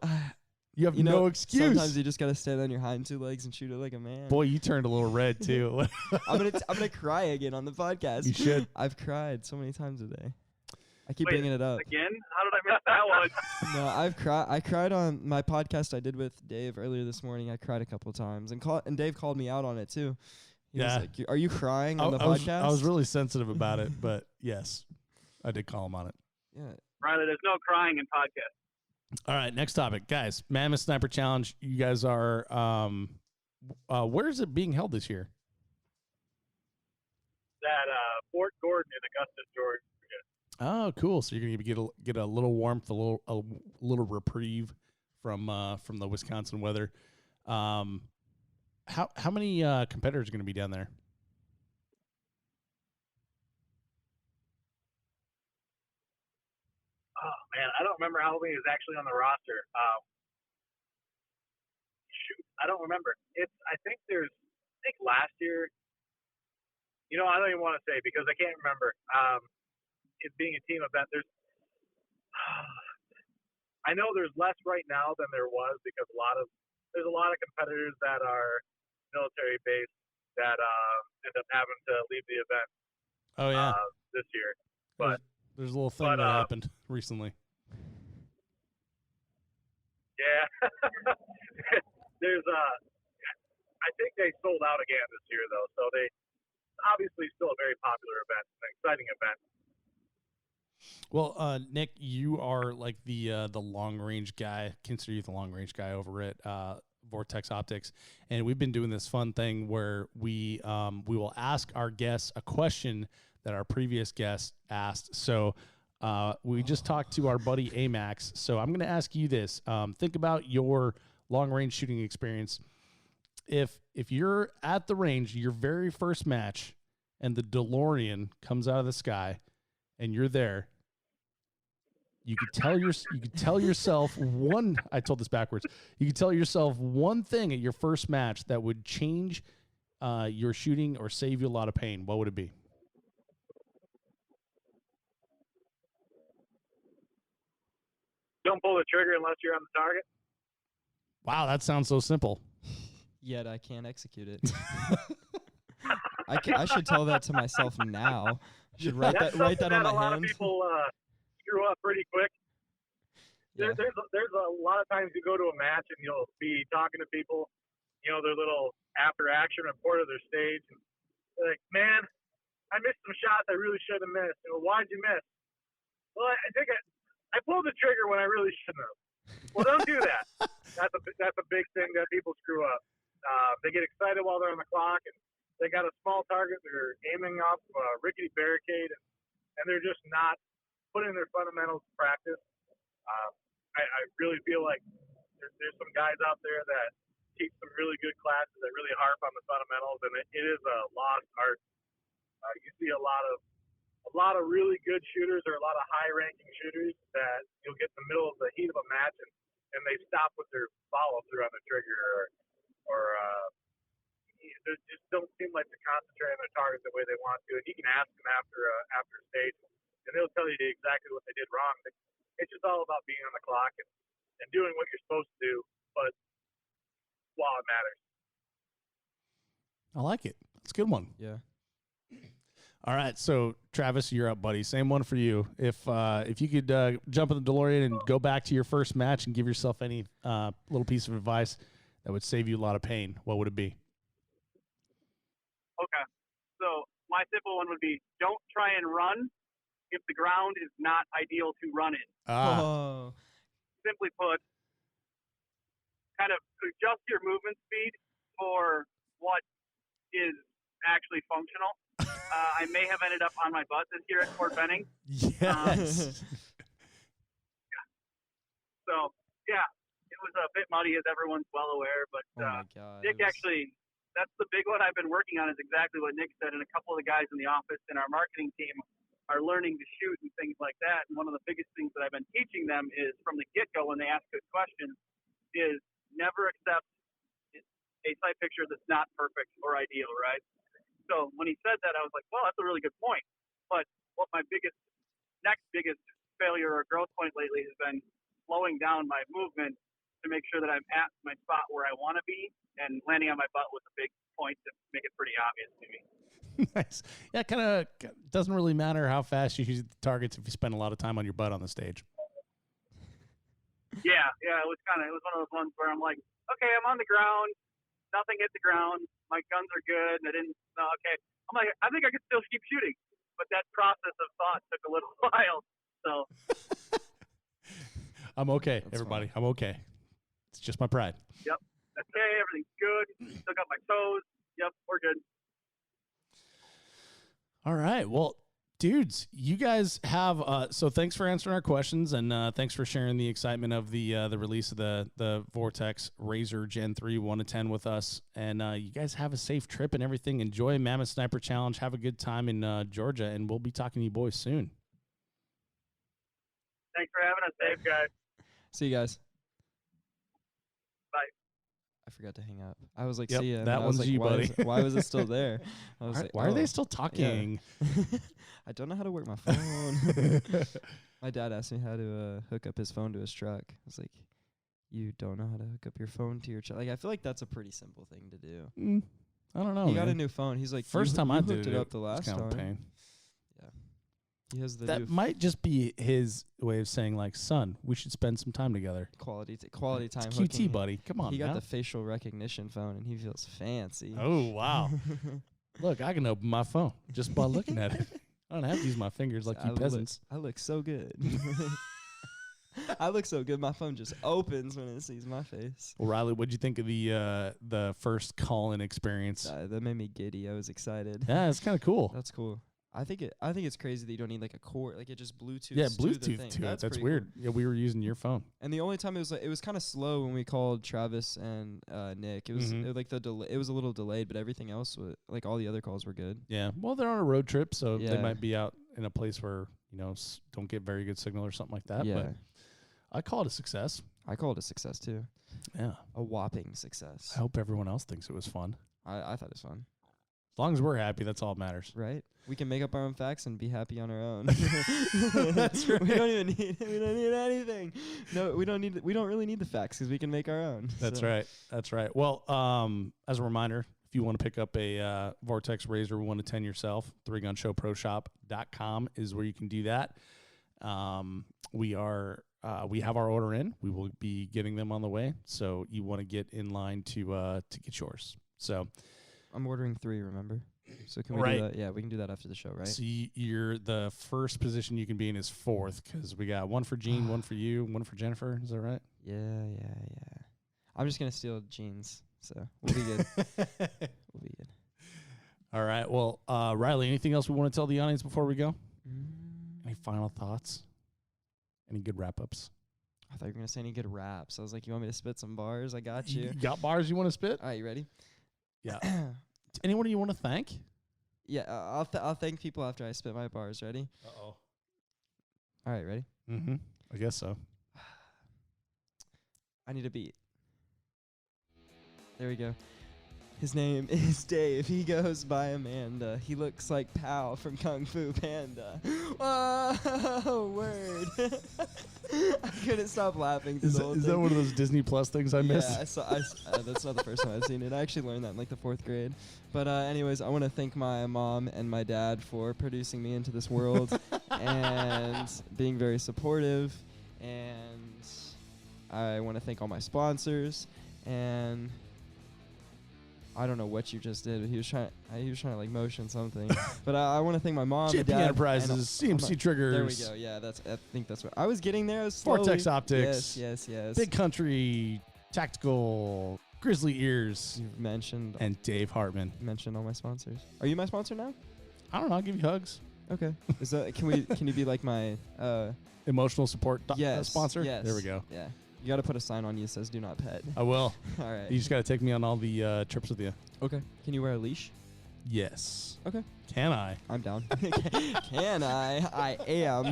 You have no excuse. Sometimes you just gotta stand on your hind two legs and shoot it like a man. Boy, you turned a little red too. I'm gonna cry again on the podcast. You should. I've cried so many times today. I keep bringing it up. Again? How did I miss that one? No, I've cried. I cried on my podcast I did with Dave earlier this morning. I cried a couple of times, and Dave called me out on it too. He was like, "Are you crying on the podcast?" I was really sensitive about it, but yes, I did call him on it. Yeah, Riley, there's no crying in podcasts. All right, next topic, guys. Mammoth Sniper Challenge. You guys are. Where is it being held this year? That Fort Gordon in Augusta, Georgia. Oh, cool. So you're gonna get a little warmth, a little reprieve from the Wisconsin weather. How many competitors are going to be down there? Oh man, I don't remember how many is actually on the roster. Shoot, I don't remember. I think last year. You know, I don't even want to say because I can't remember. It being a team event, I know there's less right now than there was because there's a lot of competitors that are military based that end up having to leave the event. Oh yeah, this year. But there's a little thing that happened recently. Yeah, I think they sold out again this year though, so they obviously still a very popular event, an exciting event. Well, Nick, you are like the long range guy. Consider you the long range guy over at Vortex Optics, and we've been doing this fun thing where we will ask our guests a question that our previous guest asked. So we just talked to our buddy Amax. So I'm going to ask you this. Think about your long-range shooting experience. If you're at the range, your very first match, and the DeLorean comes out of the sky, and you're there, you could tell yourself one. I told this backwards. You could tell yourself one thing at your first match that would change your shooting or save you a lot of pain. What would it be? Don't pull the trigger unless you're on the target. Wow, that sounds so simple. Yet I can't execute it. I should tell that to myself now. I should write that on my hand. A lot of people screw up pretty quick. Yeah. There's a lot of times you go to a match and you'll be talking to people, their little after action report of their stage. And they're like, man, I missed some shots I really should have missed. Why'd you miss? Well, I think I pulled the trigger when I really shouldn't have. Well, don't do that. That's a big thing that people screw up. They get excited while they're on the clock, and they got a small target. They're aiming off a rickety barricade, and they're just not putting their fundamentals to practice. I really feel like there's some guys out there that teach some really good classes that really harp on the fundamentals, and it is a lost art. You see a lot of really good shooters or a lot of high-ranking shooters that you'll get in the middle of the heat of a match and they stop with their follow-through on the trigger or they just don't seem like to concentrate on their target the way they want to. And you can ask them after a stage, and they'll tell you exactly what they did wrong. It's just all about being on the clock and doing what you're supposed to do, but while it matters. I like it. It's a good one. Yeah. All right, so Travis, you're up, buddy. Same one for you. If you could jump in the DeLorean and go back to your first match and give yourself any little piece of advice that would save you a lot of pain, what would it be? Okay. So my simple one would be, don't try and run if the ground is not ideal to run in. Oh. Simply put, kind of adjust your movement speed for what is actually functional. I may have ended up on my butt this year at Fort Benning. Yes. So, yeah, it was a bit muddy, as everyone's well aware. But Oh my God. Nick, actually, that's the big one I've been working on, is exactly what Nick said. And a couple of the guys in the office and our marketing team are learning to shoot and things like that. And one of the biggest things that I've been teaching them is from the get-go when they ask good questions is never accept a sight picture that's not perfect or ideal, right? So when he said that, I was like, well, that's a really good point. But what my next biggest failure or growth point lately has been slowing down my movement to make sure that I'm at my spot where I want to be, and landing on my butt was a big point to make it pretty obvious to me. Nice. Yeah, kind of doesn't really matter how fast you shoot the targets if you spend a lot of time on your butt on the stage. Yeah, it was one of those ones where I'm like, okay, I'm on the ground, nothing hit the ground, my guns are good, and okay. I'm like, I think I could still keep shooting, but that process of thought took a little while. So I'm okay, That's everybody. fine. I'm okay. It's just my pride. yep, okay, everything's good. Still got my toes. Yep, we're good. All right. Well, dudes, you guys have so thanks for answering our questions, and thanks for sharing the excitement of the release of the Vortex Razor Gen 3 1-10 with us. And you guys have a safe trip and everything. Enjoy Mammoth Sniper Challenge. Have a good time in Georgia, and we'll be talking to you boys soon. Thanks for having us, Dave, guys. See you guys. Bye. I forgot to hang up. I was like, Yep, see ya. And that I was one's like, you, buddy. Why was it still there? I was like, Why are they oh, still talking? yeah. I don't know how to work my phone. My dad asked me how to hook up his phone to his truck. I was like, you don't know how to hook up your phone to your truck? Like, I feel like that's a pretty simple thing to do. I don't know. He got a man. new phone. He's like, First time I hooked did it up the last it's kind time. of a pain. Yeah. He has the That new might just be his way of saying, like, son, we should spend some time together. quality time. It's hooking. QT, buddy. Come on, He got now. the facial recognition phone, and he feels fancy. Oh, wow. Look, I can open my phone just by looking at it. I don't have to use my fingers like you peasants. I look so good. I look so good. My phone just opens when it sees my face. Well, Riley, what'd you think of the first call-in experience? That made me giddy. I was excited. Yeah, it's kind of cool. That's cool. I think it's crazy that you don't need like a cord, like it just Bluetooth. Yeah, to the Bluetooth thing. to it. That's pretty weird. cool. Yeah, we were using your phone. And the only time it was kind of slow when we called Travis and Nick. It was, Mhm. it was like it was a little delayed, but everything else was like all the other calls were good. Yeah. Well, they're on a road trip, so they Yeah. might be out in a place where don't get very good signal or something like that. Yeah, But I call it a success. I call it a success too. Yeah. A whopping success. I hope everyone else thinks it was fun. I thought it was fun. As long as we're happy, that's all that matters. Right? We can make up our own facts and be happy on our own. That's right. We don't need anything. No, we don't really need the facts because we can make our own. That's So, right. That's right. Well, as a reminder, if you want to pick up a Vortex Razor 1-10 yourself, 3gunshowproshop.com is where you can do that. We have our order in. We will be getting them on the way. So you want to get in line to get yours. So I'm ordering 3, remember? So can we Right. do that? Yeah, we can do that after the show, right? So you're the first position you can be in is 4th because we got one for Gene, one for you, one for Jennifer. Is that right? Yeah. I'm just going to steal jeans, so we'll be good. We'll be good. All right. Well, Riley, anything else we want to tell the audience before we go? Any final thoughts? Any good wrap-ups? I thought you were going to say any good raps. I was like, you want me to spit some bars? I got you. You got bars you want to spit? All right, you ready? Yeah. Anyone you want to thank? Yeah, I'll thank people after I spit my bars. Ready? Uh-oh. All right, ready? Mm-hmm. I guess so. I need a beat. There we go. His name is Dave. He goes by Amanda. He looks like Pow from Kung Fu Panda. Whoa, word. I couldn't stop laughing. Is that one of those Disney Plus things I missed? Yeah, that's not the first time I've seen it. I actually learned that in like the 4th grade. But anyways, I want to thank my mom and my dad for producing me into this world and being very supportive. And I want to thank all my sponsors. And I don't know what you just did, but he was trying to like motion something. But I want to thank my mom, JP and dad, Enterprises, and CMC Triggers. There we go. Yeah, I think that's what I was getting there. Slowly. Vortex Optics. Yes. Big Country, Tactical, Grizzly Ears, You've mentioned and Dave Hartman. all my sponsors. Are you my sponsor now? I don't know. I'll give you hugs. Okay. Is that can you be like my Emotional support sponsor? Yes. There we go. Yeah. You got to put a sign on you that says "Do not pet." I will. All right. You just got to take me on all the trips with you. Okay. Can you wear a leash? Yes. Okay. Can I? I'm down. Can I? I am.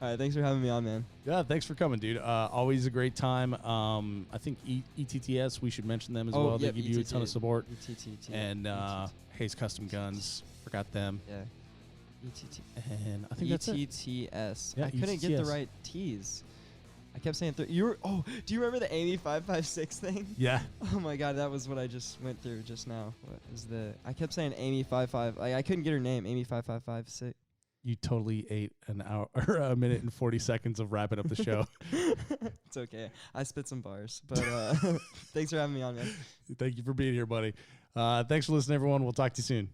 All right. Thanks for having me on, man. Yeah, thanks for coming, dude. Always a great time. I think ETTS, we should mention them as well. Yep, They give you a ton of support. ETT. And Hayes Custom Guns. Forgot them. Yeah. ETT. And I think that's it. ETTS. Yeah, I couldn't get the ETTS. right T's. I kept saying do you remember the Amy 556 thing? Yeah. Oh my god, that was what I just went through just now. What is I kept saying Amy 55. Like I couldn't get her name. Amy 5556. You totally ate an hour or a minute and 40 seconds of wrapping up the show. It's okay. I spit some bars, but thanks for having me on, man. Thank you for being here, buddy. Thanks for listening, everyone. We'll talk to you soon.